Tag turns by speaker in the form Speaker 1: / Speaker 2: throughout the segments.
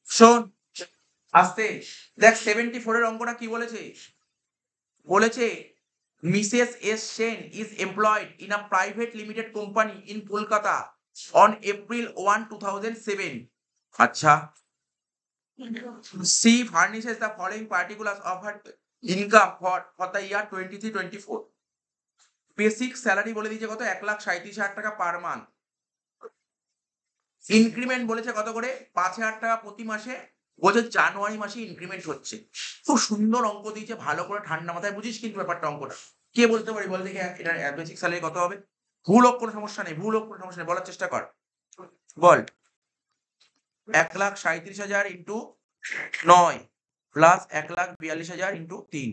Speaker 1: শোন আস্তে দেখ 74 এর অঙ্কটা কি বলেছে, বলেছে Mrs S Sen is employed in a private limited company in Kolkata on April 1 2007। আচ্ছা, she furnishes the following particulars of her income for the year 23-24। Basic salary বলে দিয়েছে কত, 1,37,000 টাকা পার মান্থ। ইনক্রিমেন্ট বলেছে কত করে, 5,000 টাকা প্রতি মাসে। বলছে জানুয়ারি মাসে ইনক্রিমেন্ট হচ্ছে। খুব সুন্দর অঙ্ক দিয়েছে, ভালো করে ঠান্ডা মাথায় বুঝিস কিন্তু ব্যাপারটা অঙ্কটা। কে বলতে পারি বল দেখি এটা বেসিক স্যালারি কত হবে? ভুল হোক কোনো সমস্যা নেই, ভুল হোক কোনো সমস্যা নেই, বলার চেষ্টা কর। বল 1,37,000 ইন্টু 9 প্লাস 1,42,000 ইন্টু 3।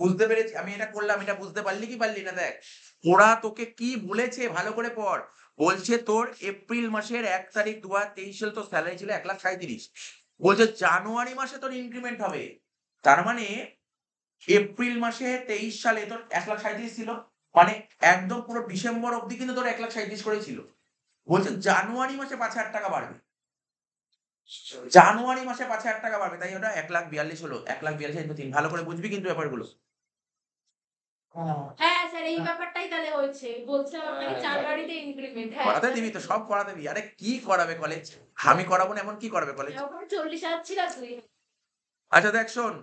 Speaker 1: বুঝতে পেরেছি আমি, এটা করলাম, এটা বুঝতে পারলি কি পারলি না? দেখ ওরা তোকে কি বলেছে ভালো করে পড়। বলছে তোর এপ্রিল মাসের 1 তারিখ 2023 সালে তোর স্যালারি ছিল 1,37,000। বলছে জানুয়ারি মাসে তোর ইনক্রিমেন্ট হবে। তার মানে এপ্রিল মাসে 23 সালে তোর 1,37,000 ছিল, মানে একদম পুরো ডিসেম্বর অবধি কিন্তু তোর 1,37,000 করেই ছিল। বলছে জানুয়ারি মাসে 5,000 টাকা বাড়বে, জানুয়ারি মাসে 5,000 টাকা বাড়বে, তাই ওটা 1,42,000 হলো। 1,42,000 ইন্টু 3, ভালো করে বুঝবি কিন্তু ব্যাপারগুলো।
Speaker 2: হ্যাঁ স্যার এই ব্যাপারটাই তাহলে হয়েছে, বলছে আপনাকে জানুয়ারিতে ইনক্রিমেন্ট। হ্যাঁ
Speaker 1: করাতে দিবি তো, সব করাতে দিবি। আরে কি করাবে কলেজ, আমি করাবো না এমন কি করাবে কলেজ?
Speaker 2: ওখানে 40,000 ছিল তুই।
Speaker 1: আচ্ছা দেখ শোন,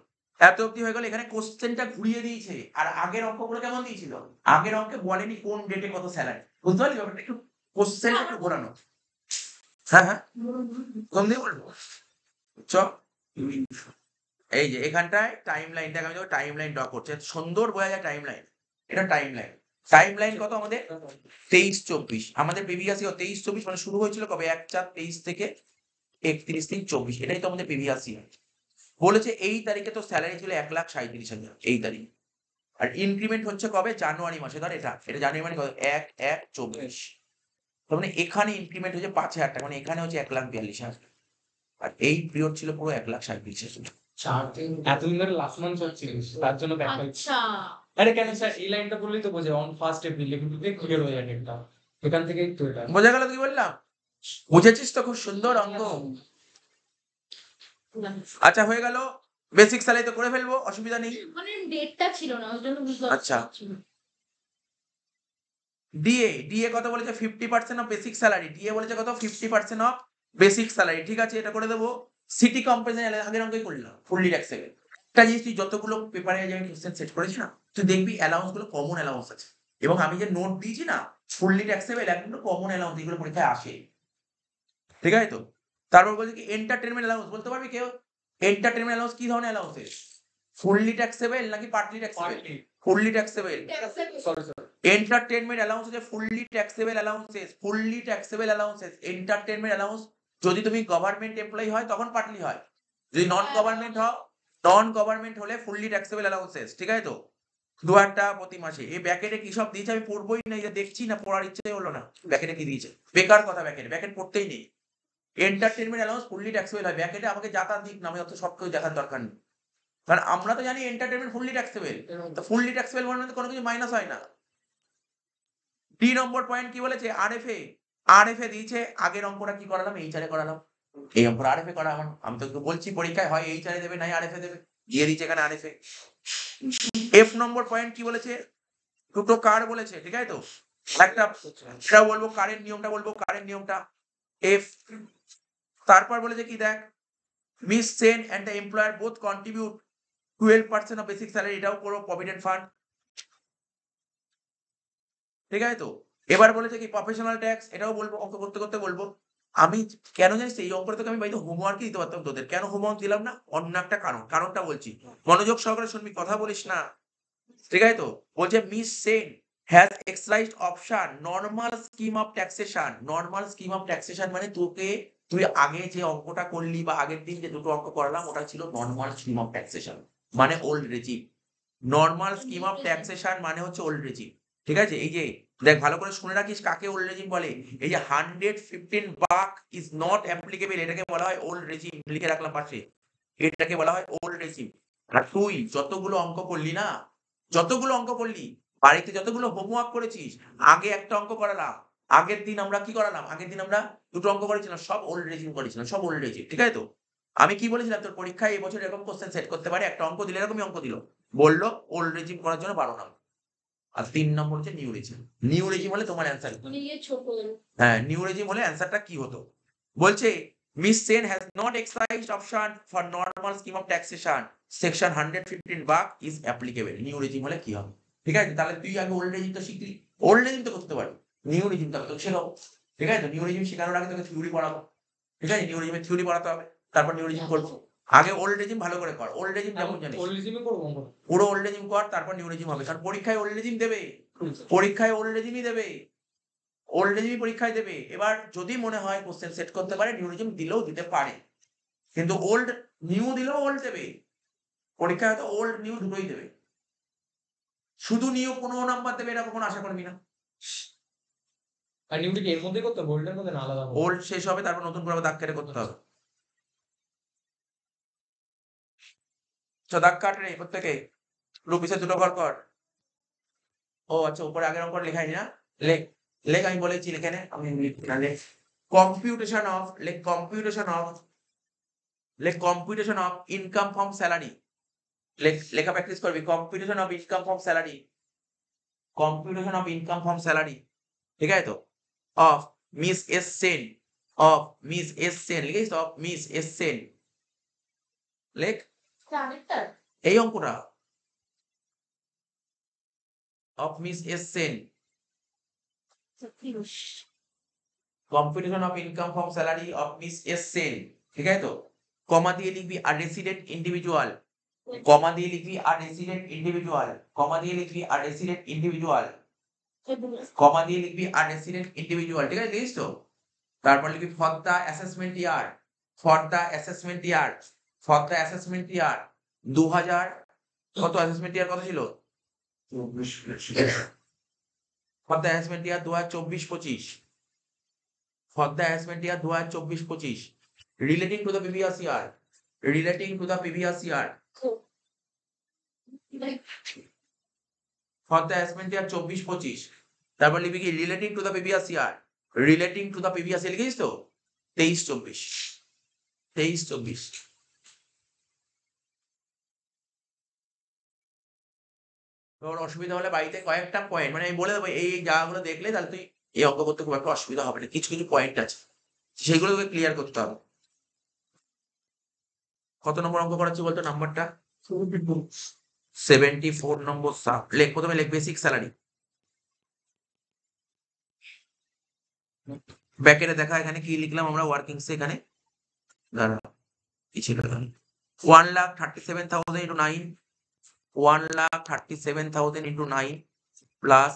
Speaker 1: এত অব্দি হয়ে গেল, এখানে কোশ্চেনটা ঘুরিয়ে দিয়েছে। আর আগের অঙ্কগুলো কেমন দিয়েছিল, আগের অঙ্কে বলেনি কোন ডেটে কত স্যালারি। বুঝতে পারলি ব্যাপারটা? একটু কোশ্চেনটা একটু ঘোরানো। হ্যাঁ হ্যাঁ, কোন দিয়ে বলবো চ। এই যে এখানটায় টাইম লাইনটাকে আমি টাইম লাইন ড্র করছি, সুন্দর বোঝা যায় টাইম লাইন। এটা টাইম লাইন, টাইম লাইন কত আমাদের 23-24। আমাদের প্রিভিয়াস ইয়ার 23-24 মানে শুরু হয়েছিল কবে, 1/4/23 থেকে 31-3-24। এটাই তো আমাদের প্রিভিয়াস ইয়ার। বলেছে এই তারিখে তো স্যালারি ছিল 1,37,000 এই তারিখ, আর ইনক্রিমেন্ট হচ্ছে কবে, জানুয়ারি মাসে। ধর এটা এটা জানুয়ারি মানে কত, 1/1/24। তার মানে এখানে ইনক্রিমেন্ট হচ্ছে 5,000 টাকা, মানে এখানে হচ্ছে 1,42,000। আর এই পিরিয়ড ছিল পুরো 1,37,000।
Speaker 3: এতদিন ধরে লাস্ট মান্থ চলছিল, তার জন্য ব্যাক পাইছি।
Speaker 2: আচ্ছা
Speaker 3: আরে কেন স্যার এই লাইনটা বললেই তো বোঝে অন 1 এপ্রিল কিন্তু ক্লিয়ার হয়ে যায় ডেটটা, এখান থেকেই তো এটা
Speaker 1: বোঝা গেল কি বললাম? বুঝেছিস তো? খুব সুন্দর অঙ্ক। আচ্ছা হয়ে গেল, বেসিক স্যালারি তো করে ফেলবো, অসুবিধা নেই।
Speaker 2: মানে ডেটটা ছিল না ওই জন্য বুঝতে
Speaker 1: আচ্ছা ডিএ, ডিএ কত বলেছে, 50% অফ বেসিক স্যালারি। ডিএ বলেছে কত, 50% অফ বেসিক স্যালারি। ঠিক আছে, এটা করে দেবো। সিটি কম্পেনসেশন আগের অঙ্কই করলাম, ফুললি ট্যাক্সেবল। একটা জিনিস তুই যতগুলো পেপারে যে আমি কোশ্চেন সেট করেছি না, তুই দেখবি অ্যালাউন্স গুলো কমন অ্যালাউন্স আছে। এবং আমি যে নোট দিয়েছি না, ফুললি ট্যাক্সেবল একদম কমন অ্যালাউন্স, এগুলো পরীক্ষায় আসে। ঠিক আছে তো? তারপর বলছে কি এন্টারটেনমেন্ট অ্যালাউন্স, বলতে পারবি কেউ এন্টারটেনমেন্ট অ্যালাউন্স কি ধরনের অ্যালাউন্সেস, ফুললি ট্যাক্সেবল নাকি partly taxable? Fully taxable. Entertainment allowance হচ্ছে fully taxable allowances, fully taxable allowances. Entertainment allowance যদি তুমি গভর্নমেন্ট এমপ্লয়ি হয় তখন পার্টলি হয়, যদি নন গভর্নমেন্ট হও, নন গভর্নমেন্ট হলে ফুললি ট্যাক্সেবল অ্যালাউন্সেস। ঠিক আছে তো? 2,000 টাকা প্রতি মাসে। এই ব্যাকেটে কি সব দিয়েছে আমি পড়বোই না, এটা দেখছি না, পড়ার ইচ্ছে হলো না। ব্যাকেটে কি দিয়েছে, বেকার কথা, ব্যাকেট ব্যাকেট পড়তেই নেই। এন্টারটেনমেন্ট অ্যালাউন্স ফুললি ট্যাক্সেবল হয়, ব্যাকেটে আমাকে যাতা দিক না, আমি অত সব কিছু দেখার দরকার নেই। কারণ আমরা তো জানি এন্টারটেনমেন্ট ফুললি ট্যাক্সেবল, তো ফুললি ট্যাক্সেবল মানে তো কোনো কিছু মাইনাস হয় না। 3 নম্বর পয়েন্ট কি বলেছে, আরএফএ। আরএফএ দিয়েছে, আগের অঙ্কটা কি করালাম, এইচআরে করালাম। এই অঙ্কটা আরএফএ করা আমার, আমি তো বলছি পরীক্ষায় হয় এইচআরে দেবে নাই আরএফএ দেবে, দিয়ে দিয়েছে এখানে আরএফএ। এফ নম্বর পয়েন্ট কি বলেছে, দুটো কার বলেছে। ঠিক আছে তো? একটা এটা বলবো কারের নিয়মটা, বলবো কারের নিয়মটা এফ। তারপর বলেছে কি দেখ, miss Sen and the employer both contribute 12% of basic salary, এটাও করো প্রভিডেন্ট ফান্ড। ঠিক আছে তো? এবার বলেছে কি প্রফেশনাল ট্যাক্স, এটাও বলবো, অঙ্ক করতে করতে বলবো। আমি কেন জানিস এই অঙ্কটা তোকে আমি বাড়িতে হোমওয়ার্কই দিতে পারতাম তোদের, কেন হোমওয়ার্ক দিলাম না, অন্য একটা কারণ, কারণটা বলছি, মনোযোগ সহকারে শুনবি, কথা বলিস না। ঠিক আছে তো? বলছে miss Sen has exercised option normal scheme of taxation. Normal scheme of taxation মানে তোকে, তুই আগে যে অঙ্কটা করলি বা আগের দিন যে দুটো অঙ্ক করালাম ওটা ছিল নরমাল স্কিম অফ ট্যাক্সেশন, মানে old regime. Normal scheme of taxation মানে হচ্ছে ওল্ড রেজিম। ঠিক আছে? এই যে দেখ ভালো করে শুনে রাখিস কাকে ওল্ড রেজিম বলে। এই যে 115 বাক ইজ নট অ্যাপ্লিকেবল, এটাকে বলা হয় ওল্ড রেজিম, লিখে রাখলাম পাশে, এটাকে বলা হয় ওল্ড রেজিম। আর তুই যতগুলো অঙ্ক করলি না, যতগুলো অঙ্ক করলি বাড়িতে, যতগুলো হোমওয়ার্ক করেছিস, আগে একটা অঙ্ক করালাম, আগের দিন আমরা কি করালাম? আগের দিন আমরা দুটো অঙ্ক করেছিলাম, সব ওল্ড রেজিম করেছিলাম, সব ওল্ড রেজিম। ঠিক আছে তো? আমি কি বলেছিলাম? তোর পরীক্ষায় এবছর এরকম কোয়েশ্চেন সেট করতে পারে। একটা অঙ্ক দিল, এরকমই অঙ্ক দিল। বলল ওল্ড রেজিম করার জন্য 12 নাম্বার। আর 3 নম্বর হচ্ছে নিউ রেজিম। নিউ রেজিম হলে তোমার অ্যান্সার কি?
Speaker 2: মানে ইয়ে ছোট
Speaker 1: হ্যাঁ, নিউ রেজিম হলে অ্যান্সারটা কি হতো? বলছে miss Sen has not exercised option for normal scheme of taxation section 115 বাক ইজ অ্যাপ্লিকেবল। নিউ রেজিম হলে কি হবে? ঠিক আছে? তাহলে তুই আগে ওল্ড রেজিম তো শিখলি। ওল্ড রেজিম তো করতে পারবি। নিউ রেজিম তো তোকে শেখাবো। ঠিক আছে তো? নিউ রেজিম শেখানোর আগে তোকে থিওরি পড়াবো। ঠিক আছে? নিউ রেজিমের থিওরি পড়াতে হবে। তারপর নিউ রেজিম করবো। আগে ওল্ড রেজিম ভালো করে কর। ওল্ড রেজিম কেমন জানিস?
Speaker 3: ওল্ড রেজিমে করবো অঙ্ক।
Speaker 1: পুরো ওল্ড রেজিম কর, তারপর নিউ রেজিম হবে। কারণ পরীক্ষায় ওল্ড রেজিম দেবে। পরীক্ষায় ওল্ড রেজিমই দেবে। ওল্ড রেজিমই পরীক্ষায় দেবে। এবার যদি মনে হয় কোশ্চেন সেট করতে পারে, নিউ রেজিম দিলেও দিতে পারে। কিন্তু ওল্ড নিউ দিলেও ওল্ড দেবে। পরীক্ষায় হয়তো ওল্ড নিউ দুটোই দেবে। শুধু নিউ 15 নাম্বার দেবে এটা কখনো আশা করবি না।
Speaker 3: আর নিউটি কি এর মধ্যে করতে হবে, ওল্ডের মধ্যে না আলাদা হবে?
Speaker 1: ওল্ড শেষ হবে, তারপর নতুন করে আবার দাগ কেটে করতে হবে। দাগ কাট রে প্রত্যেকে। রুপিসে দুটো ঘর কর। ও আচ্ছা, উপরে আগের অঙ্ক লেখাই না? লেখ। লেখ, আমি বলেছি লিখে নে। আমি লিখছি না, লেখ। কম্পিউটেশন অফ, লেখ কম্পিউটেশন অফ, লেখ computation of income from salary. লেখা প্র্যাকটিস করবি। Computation of income from salary. Computation of income from salary. ঠিক আছে তো? Of Miss S Sen. Of Miss S Sen লিখিস? Of Miss S Sen. লেখ
Speaker 2: আরেকটা
Speaker 1: এই অঙ্কটা। Of Miss S Sen. Computation of income from salary of Miss S Sen. ঠিক আছে তো? কমা দিয়ে লিখবি আর রেসিডেন্ট ইন্ডিভিজুয়াল। কমা দিয়ে লিখবি আর রেসিডেন্ট ইন্ডিভিজুয়াল। কমা দিয়ে লিখবি আর রেসিডেন্ট ইন্ডিভিজুয়াল। কমা দিয়ে লিখবি আর রেসিডেন্ট ইন্ডিভিজুয়াল। ঠিক আছে, লিখিস তো? তারপর লিখবি for the assessment year. For the assessment year. For the assessment year 2000 কত? অ্যাসেসমেন্ট ইয়ার কত ছিল? For the assessment year 2024-25। For the assessment year 2024-25 relating to the previous year. Relating to the previous year. For the assessment year 24-25। তারপর লিখবি কি? Relating to the previous year. Relating to the previous year লিখিস তো? 23-24। 23-24। তোর অসুবিধা হলে বাড়িতে কয়েকটা পয়েন্ট, মানে আমি বলে দেবো এই এই জায়গাগুলো দেখলে তাহলে তুই এই অঙ্ক করতে খুব একটা অসুবিধা হবে না। কিছু কিছু পয়েন্ট আছে, সেগুলো তোকে ক্লিয়ার করতে হবে। কত নম্বর অঙ্ক করাচ্ছি বলতো? নাম্বারটা 74 নম্বর সাব। লেখ, প্রথমে লেখ বেসিক স্যালারি। ব্যাকেটে দেখা এখানে কি লিখলাম আমরা ওয়ার্কিংস এখানে। দাঁড়া, কি ছিল এখানে? 1,37,000 into 9। 1,37,000 into 9 plus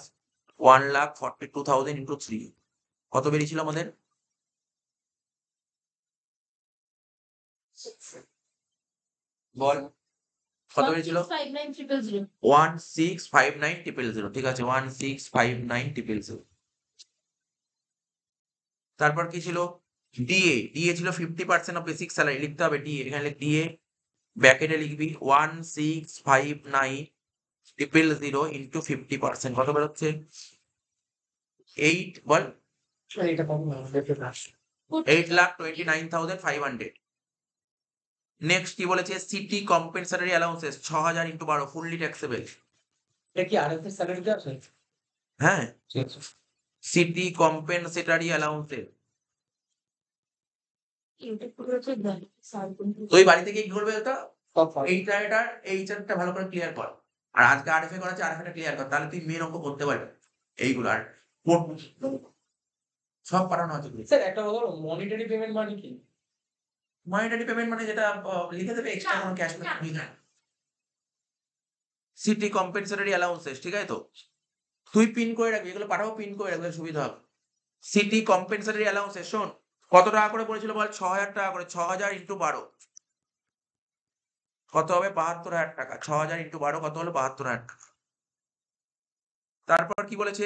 Speaker 1: 1,42,000 into 3। কত বেরিয়েছিল আমাদের? বল কত বেরিয়েছিল? 1659,000। ঠিক আছে, 1659,000। তারপর কি ছিল? ডিএ। ডিএ ছিল 50% অফ বেসিক স্যালারি। লিখতে হবে ডিএ। এখানে লিখ ডিএ। ব্র্যাকেটে লিখবি 1659,000 ইন্টু 50%। কত বেরোচ্ছে? 8 বল।
Speaker 3: এটা কম না,
Speaker 1: 8,29,500। নেক্সট কি বলেছে? City compensatory allowances 6,000 into 12 fully taxable.
Speaker 3: এটা কি আরএফএস স্যালারিতে আছে?
Speaker 1: হ্যাঁ,
Speaker 3: ঠিক আছে।
Speaker 1: City compensatory allowances. তুই বাড়ি থেকে কি করবে? এটা এই চারটা ভালো করে ক্লিয়ার কর। আর আজকে আরএফএ করাচ্ছে, আরএফএ ক্লিয়ার কর, তাহলে তুই মেন অঙ্ক করতে পারবি। এইগুলো আর সব পাঠানো আছে।
Speaker 3: স্যার একটা কথা বলো, মনিটারি পেমেন্ট মানে কি?
Speaker 1: মনিটারি পেমেন্ট মানে যেটা লিখে দেবে, এক্সট্রা কোনো ক্যাশ না। City compensatory allowances. ঠিক আছে তো? তুই পিন করে রাখবি, এগুলো পাঠাবো, পিন করে রাখবে, সুবিধা হবে। সিটি কম্পেনসেটরি অ্যালাউন্সেস শোন কত টাকা করে পড়েছিল বল? 6,000 টাকা করে। 6,000 ইন্টু 12 কত হবে? 72,000 টাকা। 6,000 ইন্টু 12 কত হলো? 72,000 টাকা। তারপর কি বলেছে?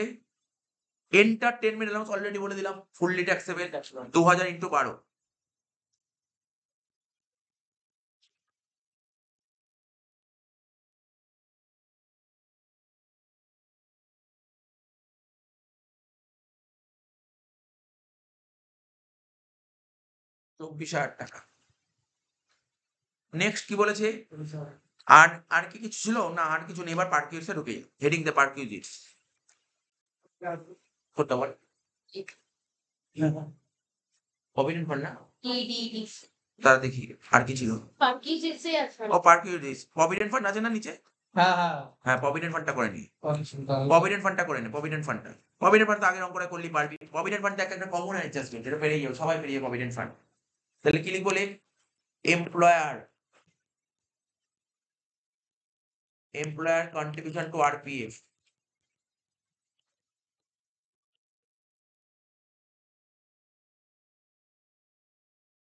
Speaker 1: এন্টারটেনমেন্ট অ্যালাউন্স অলরেডি বলে দিলাম, ফুললি ট্যাক্সেবল। 2,000 ইন্টু 12 24,000 টাকা। নেক্সট কি বলেছে? আর আর কি কিছু ছিল না? আর কিছু নেই। এবার পার্কিউজিটসে ঢুকে হেডিং দ্য পার্কিউজিটস করতে বল। প্রভিডেন্ট ফান্ড না?
Speaker 2: টিডিডি
Speaker 1: তারা দেখি আর কি ছিল?
Speaker 2: পার্কিউজিটসে আছে।
Speaker 1: ও পার্কিউজিটস। প্রভিডেন্ট ফান্ড আছে না নিচে?
Speaker 3: হ্যাঁ হ্যাঁ
Speaker 1: হ্যাঁ, প্রভিডেন্ট ফান্ডটা করে নি।
Speaker 3: তাহলে
Speaker 1: প্রভিডেন্ট ফান্ডটা করে নে। প্রভিডেন্ট ফান্ডটা। প্রভিডেন্ট ফান্ড তো আগের অঙ্কটা করলি পারবি। প্রভিডেন্ট ফান্ড একটা কমন অ্যাডজাস্টমেন্ট, এটা পেরিয়ে যাবে, সবাই পেরিয়ে যাবে প্রভিডেন্ট ফান্ড। তাহলে কি লিখবো? লিখ employer contribution to RPF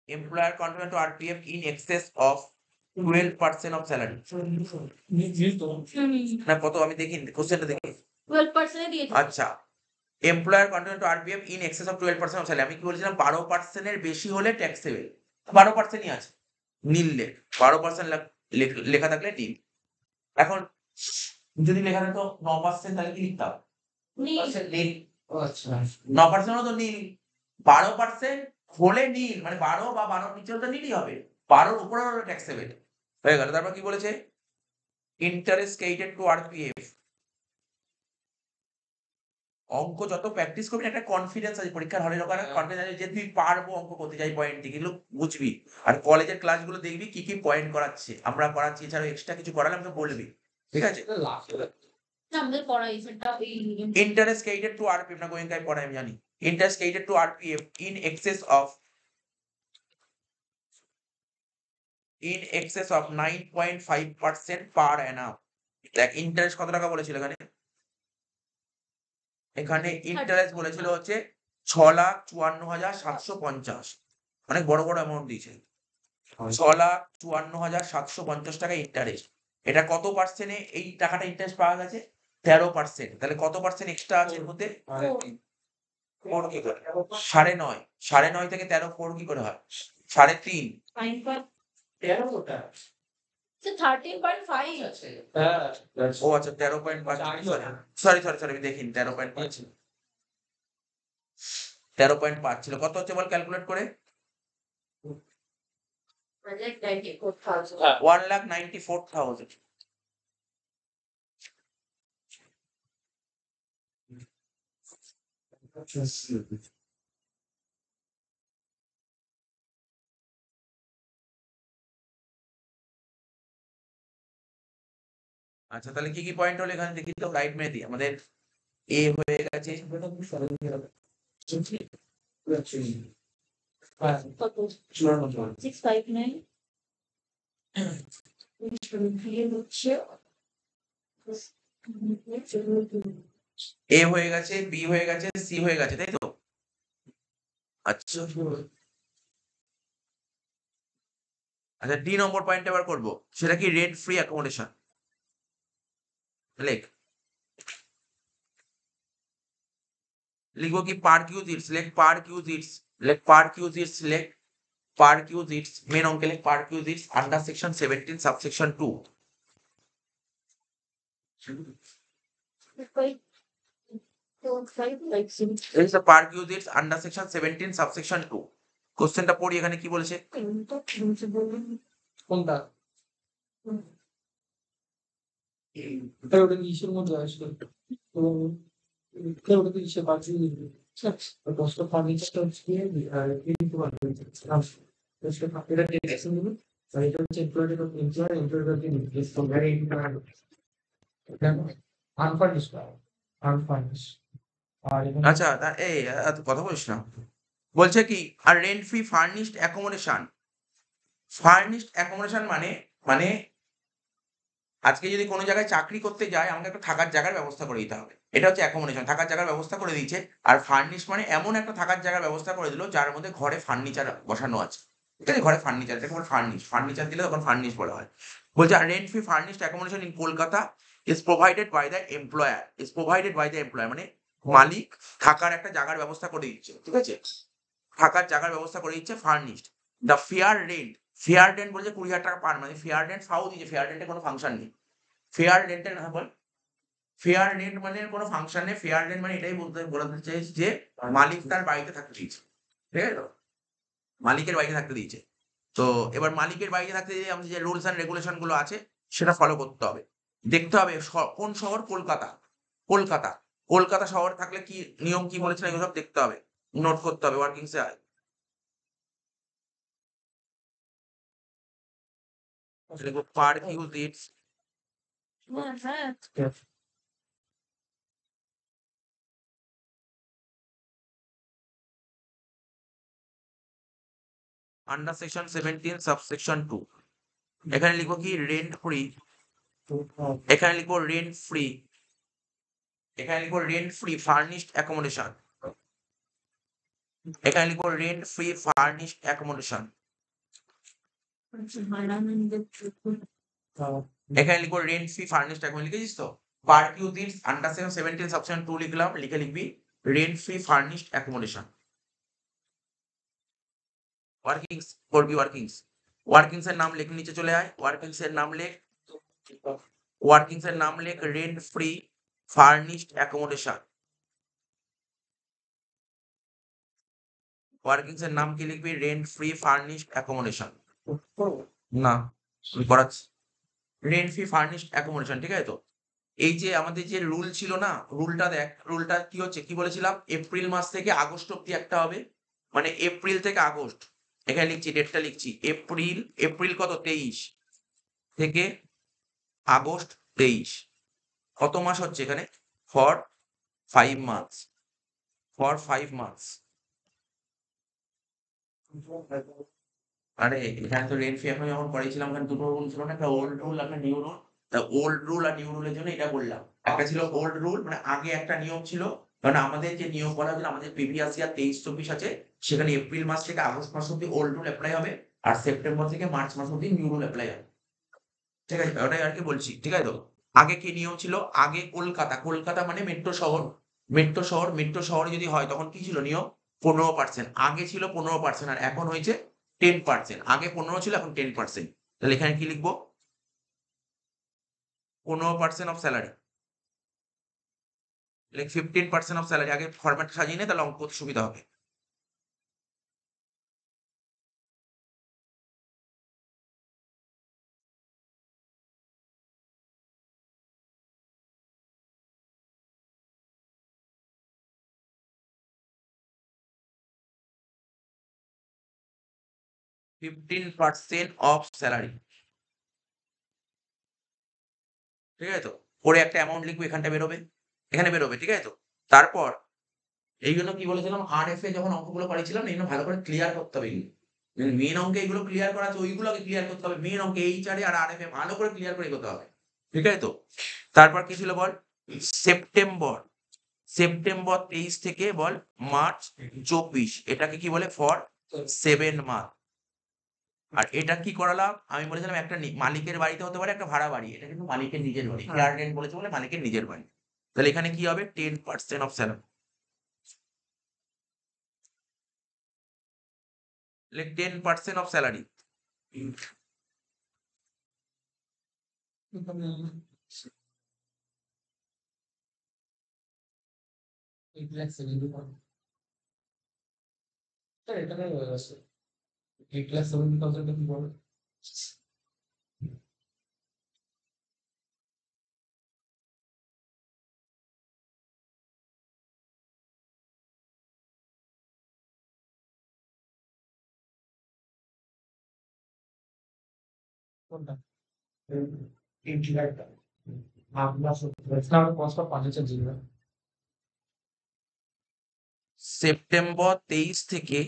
Speaker 1: employer contribution to RPF in excess of 12% of salary. না কত আমি দেখি কোশ্চেনটা দেখি।
Speaker 2: 12% দিয়ে দিন।
Speaker 1: আচ্ছা, employer contribution to RPF in excess of 12% of salary, আমি কি বলেছিলাম 12% এর বেশি হলে ট্যাক্সেবল। 12%ই আছে, নীল লেখ। 12% লেখা থাকলে নীল। এখন যদি লেখা থাকতো 9% তাহলে কি লিখতাম?
Speaker 2: নীল।
Speaker 1: নীল।
Speaker 3: আচ্ছা
Speaker 1: 9% তো নীল। 12% হলে নীল, মানে 12 বা 12 নিচে তো নীলই হবে। 12 উপরে হলে ট্যাক্সেবল হয়ে গেল। তারপর কি বলেছে? Interest credited two RPF. অঙ্ক যত প্র্যাকটিস করবি একটা কনফিডেন্স আছে, পরীক্ষার হলে যখন কনফিডেন্স আছে যে তুই পারবো অঙ্ক করতে, যাই পয়েন্ট দিকে এগুলো বুঝবি। আর কলেজের ক্লাসগুলো দেখবি কি কি পয়েন্ট করাচ্ছে, আমরা করাচ্ছি, এছাড়াও এক্সট্রা কিছু করালে আমাকে বলবি, ঠিক আছে?
Speaker 2: না, আমাদের পড়াই সেটা এই
Speaker 1: Interest credited to RPF না গোয়েঙ্কায় পড়াই আমি জানি। Interest credited to RPF in excess of 9.5% per annum. দেখ ইন্টারেস্ট কত টাকা বলেছিল এখানে? এখানে ইন্টারেস্ট বলেছিল হচ্ছে 6,54,750। অনেক বড় বড় অ্যামাউন্ট দিয়েছে। 6,54,750 টাকা ইন্টারেস্ট। এটা কত পার্সেন্টে এই টাকাটা ইন্টারেস্ট পাওয়া গেছে? 13%। তাহলে কত পার্সেন্ট এক্সট্রা আছে এর মধ্যে? 4 কি করে? 9.5। 9.5 থেকে 13 4 কি করে হয়? 3.5।
Speaker 2: 13.5 আছে।
Speaker 3: হ্যাঁ
Speaker 1: ও আচ্ছা 13.5। সরি আমি দেখিনি 13.5 ছিল। 13.5 ছিল। কত হচ্ছে বল ক্যালকুলেট করে? 1,94,000। আচ্ছা, তাহলে কি কি পয়েন্ট হলো এখানে দেখি তো, রাইট মেরে দিই। আমাদের এ হয়ে গেছে,
Speaker 2: কত? 659
Speaker 1: এ হয়ে গেছে, বি হয়ে গেছে, সি হয়ে গেছে, তাই তো? আচ্ছা আচ্ছা, ডি নম্বর পয়েন্ট এবার করবো, সেটা কি রেন্ট ফ্রি অ্যাকোমোডেশন। লেখ, লিখবো কি পার্কিউজিটস, লেখ পার্কিউজিটস, লেখ পার্কিউজিটস, লেখ পার্কিউজিটস, মেন অঙ্কে লেখ perquisites under section 17 subsection 2। This is the perquisites under section 17 subsection 2. কোশ্চেনটা পড়ি এখানে কি বলেছে?
Speaker 3: কোনটা? ওটা কি ইসের মধ্যে আসলে তো ওটা কি ইসে বাকি কষ্ট ফার্নিচারটা হচ্ছে আর কিন্তু এটা টেক্সট নিবি আর এটা হচ্ছে employer is very unfurnished unfurnished আর
Speaker 1: আচ্ছা এই কথা বলিস না, বলছে কি আর rent free furnished accommodation. Furnished accommodation মানে মানে আজকে যদি কোনো জায়গায় চাকরি করতে যায় আমাকে একটা থাকার জায়গার ব্যবস্থা করে দিতে হবে, এটা হচ্ছে অ্যাকোমোডেশন, থাকার জায়গার ব্যবস্থা করে দিয়েছে। আর ফার্নিশ মানে এমন একটা থাকার জায়গার ব্যবস্থা করে দিল যার মধ্যে ঘরে ফার্নিচার বসানো আছে, ঠিক আছে? ঘরে ফার্নিচার, এটাকে বলে ফার্নিচার দিলে তখন ফার্নিশ বলা হয়। বলছে আর rent free furnished accommodation in Kolkata is provided by the employer, মানে মালিক থাকার একটা জায়গার ব্যবস্থা করে দিচ্ছে, ঠিক আছে? থাকার জায়গার ব্যবস্থা করে দিচ্ছে ফার্নিশড। দ্য ফেয়ার রেন্ট বলছে 20,000 টাকা পার মান্থ। ফেয়ার রেন্ট ফাও দিচ্ছে, ফেয়ার রেন্টে কোনো ফাংশন নেই। ফেয়ার রেন্টের না বল, ফেয়ার রেন্ট মানে কোনো ফাংশন নেই। ফেয়ার রেন্ট মানে এটাই বলতে চাইছি যে মালিক তার বাড়িতে থাকতে দিচ্ছে, ঠিক আছে তো? মালিকের বাড়িতে থাকতে দিয়েছে। তো এবার মালিকের বাড়িতে থাকতে দিলে আমাদের যে রুলস অ্যান্ড রেগুলেশন গুলো আছে সেটা ফলো করতে হবে। দেখতে হবে কোন শহর? কলকাতা। কলকাতা কলকাতা শহর থাকলে কি নিয়ম কি বলেছে এগুলো সব দেখতে হবে, নোট করতে হবে ওয়ার্কিংস এ। লিখবো পার ইউজ
Speaker 2: হ্যাঁ
Speaker 1: আন্ডার সেকশন 17 সাবসেকশন 2। এখানে লিখবো কি রেন্ট ফ্রি, এখানে লিখবো রেন্ট ফ্রি, এখানে লিখবো রেন্ট ফ্রি ফার্নিশড অ্যাকোমোডেশন, এখানে লিখবো রেন্ট ফ্রি ফার্নিশড অ্যাকোমোডেশন, এখানে লিখবো রেন্ট ফ্রি ফার্নিশড অ্যাকোমোডেশন। লিখেছিস তো? পার কিউ দিন আন্ডার সেকশন 17 সাবসেকশন 2 লিখলাম, লিখে লিখবি rent free furnished accommodation. Workings করবি, ওয়ার্কিংস, ওয়ার্কিংস এর নাম লেখ, নিচে চলে আয়, ওয়ার্কিংস এর নাম লেখ, ওয়ার্কিংস এর নাম লেখ rent free furnished accommodation. Workings এর নাম কি লিখবি? Rent free furnished accommodation. না আমি করাচ্ছি, রেন্ট ফ্রি ফার্নিশড অ্যাকোমোডেশন, ঠিক আছে তো? এই যে আমাদের যে রুল ছিল না, রুলটা দেখ, রুলটা কি হচ্ছে, কি বলেছিলাম? এপ্রিল মাস থেকে আগস্ট অব্দি একটা হবে, মানে এপ্রিল থেকে আগস্ট, এখানে লিখছি ডেটটা লিখছি, এপ্রিল, এপ্রিল কত 23 থেকে আগস্ট 23, কত মাস হচ্ছে এখানে? For 5 months, for 5 months. আরে এখানে তো রেন্ট ফ্রি এখন যখন করেছিলাম ওখানে দুটো রুল ছিল না, একটা ওল্ড রুল একটা নিউ রুল। তা ওল্ড রুল আর নিউ রুলের জন্য এটা বললাম। একটা ছিল ওল্ড রুল, মানে আগে একটা নিয়ম ছিল, কারণ আমাদের যে নিয়ম করা হয়েছিল আমাদের প্রিভিয়াস ইয়ার 23-24 আছে, সেখানে এপ্রিল মাস থেকে আগস্ট মাস অব্দি ওল্ড রুল অ্যাপ্লাই হবে, আর সেপ্টেম্বর থেকে মার্চ মাস অব্দি নিউ রুল অ্যাপ্লাই হবে। ঠিক আছে, ওটাই আর কি বলছি, ঠিক আছে তো? আগে কি নিয়ম ছিল? আগে কলকাতা, কলকাতা মানে মেট্রো শহর, মেট্রো শহর, মেট্রো শহরে যদি হয় তখন কি ছিল নিয়ম? 15%। আগে ছিল 15% আর এখন হয়েছে 10%। আগে 15 ছিল, এখন 10%। তাহলে এখানে কি লিখবো? 15% of salary, like 15% of salary. আগে ফরম্যাট সাজিয়ে নে, তাহলে অঙ্ক করতে সুবিধা হবে। ফিফটিন পার্সেন্ট অফ স্যালারি, ঠিক আছে তো? পরে একটা অ্যামাউন্ট লিখবো, এখানটা বেরোবে, এখানে বেরোবে, ঠিক আছে তো? তারপর এই জন্য কি বলেছিলাম, আর এফ এ যখন অঙ্কগুলো করেছিলাম এই জন্য ভালো করে ক্লিয়ার করতে হবে। মেন অঙ্কে এগুলো ক্লিয়ার করা আছে, ওইগুলো আগে ক্লিয়ার করতে হবে। মেন অঙ্কে এইচ আর আর এফ এ ভালো করে ক্লিয়ার করে করতে হবে, ঠিক আছে তো? তারপর কি ছিল বল? সেপ্টেম্বর, সেপ্টেম্বর 23 থেকে বল মার্চ 24, এটাকে কি বলে? For 7 month. আর এটা কি করালাম? আমি বলেছিলাম একটা মালিকের বাড়িতে হতে পারে, একটা ভাড়া বাড়ি, এটা কিন্তু মালিকের নিজের বাড়ি, ফেয়ার রেন্ট বলেছে বলে মালিকের নিজের বাড়ি। তাহলে এখানে কি হবে? 10% of salary, like 10% of salary.
Speaker 3: এখানে 8,70,000 কি বলে? কোনটা? 80 লাখ টাকা। আপনার 70 লাখ, 5,000 জিরো।
Speaker 1: সেপ্টেম্বর 23 থেকে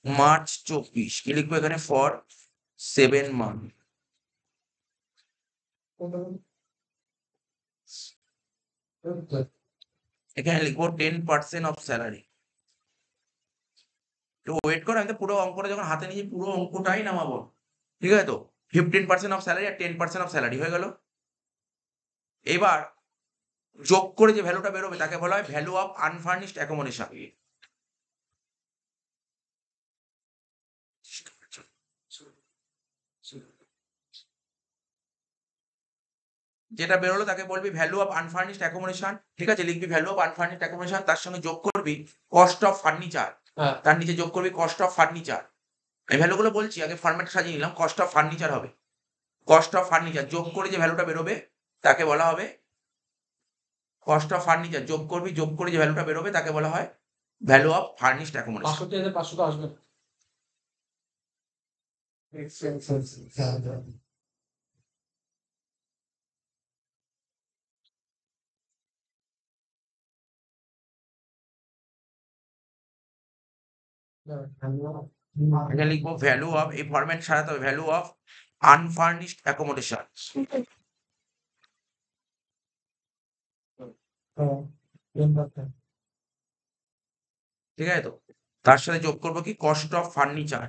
Speaker 1: মার্চ 24, কি লিখবো এখানে? For 7 month. এখানে লিখবো 10% অফ স্যালারি। তো ওয়েট করো, আমি তো পুরো অঙ্কটা যখন হাতে নিয়ে পুরো অঙ্কটাই নামাবো, ঠিক আছে তো? 15% অফ স্যালারি আর 10% অফ স্যালারি হয়ে গেল। এবার যোগ করে যে ভ্যালুটা বেরোবে তাকে বলা হয় ভ্যালু অফ আনফার্নিশড অ্যাকোমোডেশন। যেটা বেরোলো তাকে বলবি ভ্যালু অফ আনফার্নিশড অ্যাকোমোডেশন, ঠিক আছে? লিখবি ভ্যালু অফ আনফার্নিশড অ্যাকোমোডেশন, তার সঙ্গে যোগ করবি কস্ট অফ ফার্নিচার,
Speaker 3: হ্যাঁ
Speaker 1: তার নিচে যোগ করবি কস্ট অফ ফার্নিচার। এই ভ্যালুগুলো বলছি, আগে ফরম্যাট সাজিয়ে নিলাম। কস্ট অফ ফার্নিচার হবে, কস্ট অফ ফার্নিচার যোগ করে যে ভ্যালুটা বেরোবে তাকে বলা হবে কস্ট অফ ফার্নিচার। যোগ করবি, যোগ করে যে ভ্যালুটা বেরোবে তাকে বলা হয় ভ্যালু অফ ফার্নিশড অ্যাকোমোডেশন।
Speaker 3: 65,500 তো আসবে।
Speaker 1: এটা লিখবো ভ্যালু অফ, এই ফরম্যাট সাজাতে হবে, ভ্যালু অফ আনফার্নিশড অ্যাকোমোডেশন। ঠিক আছে তো? তার সাথে যোগ করবো কি কস্ট অফ ফার্নিচার।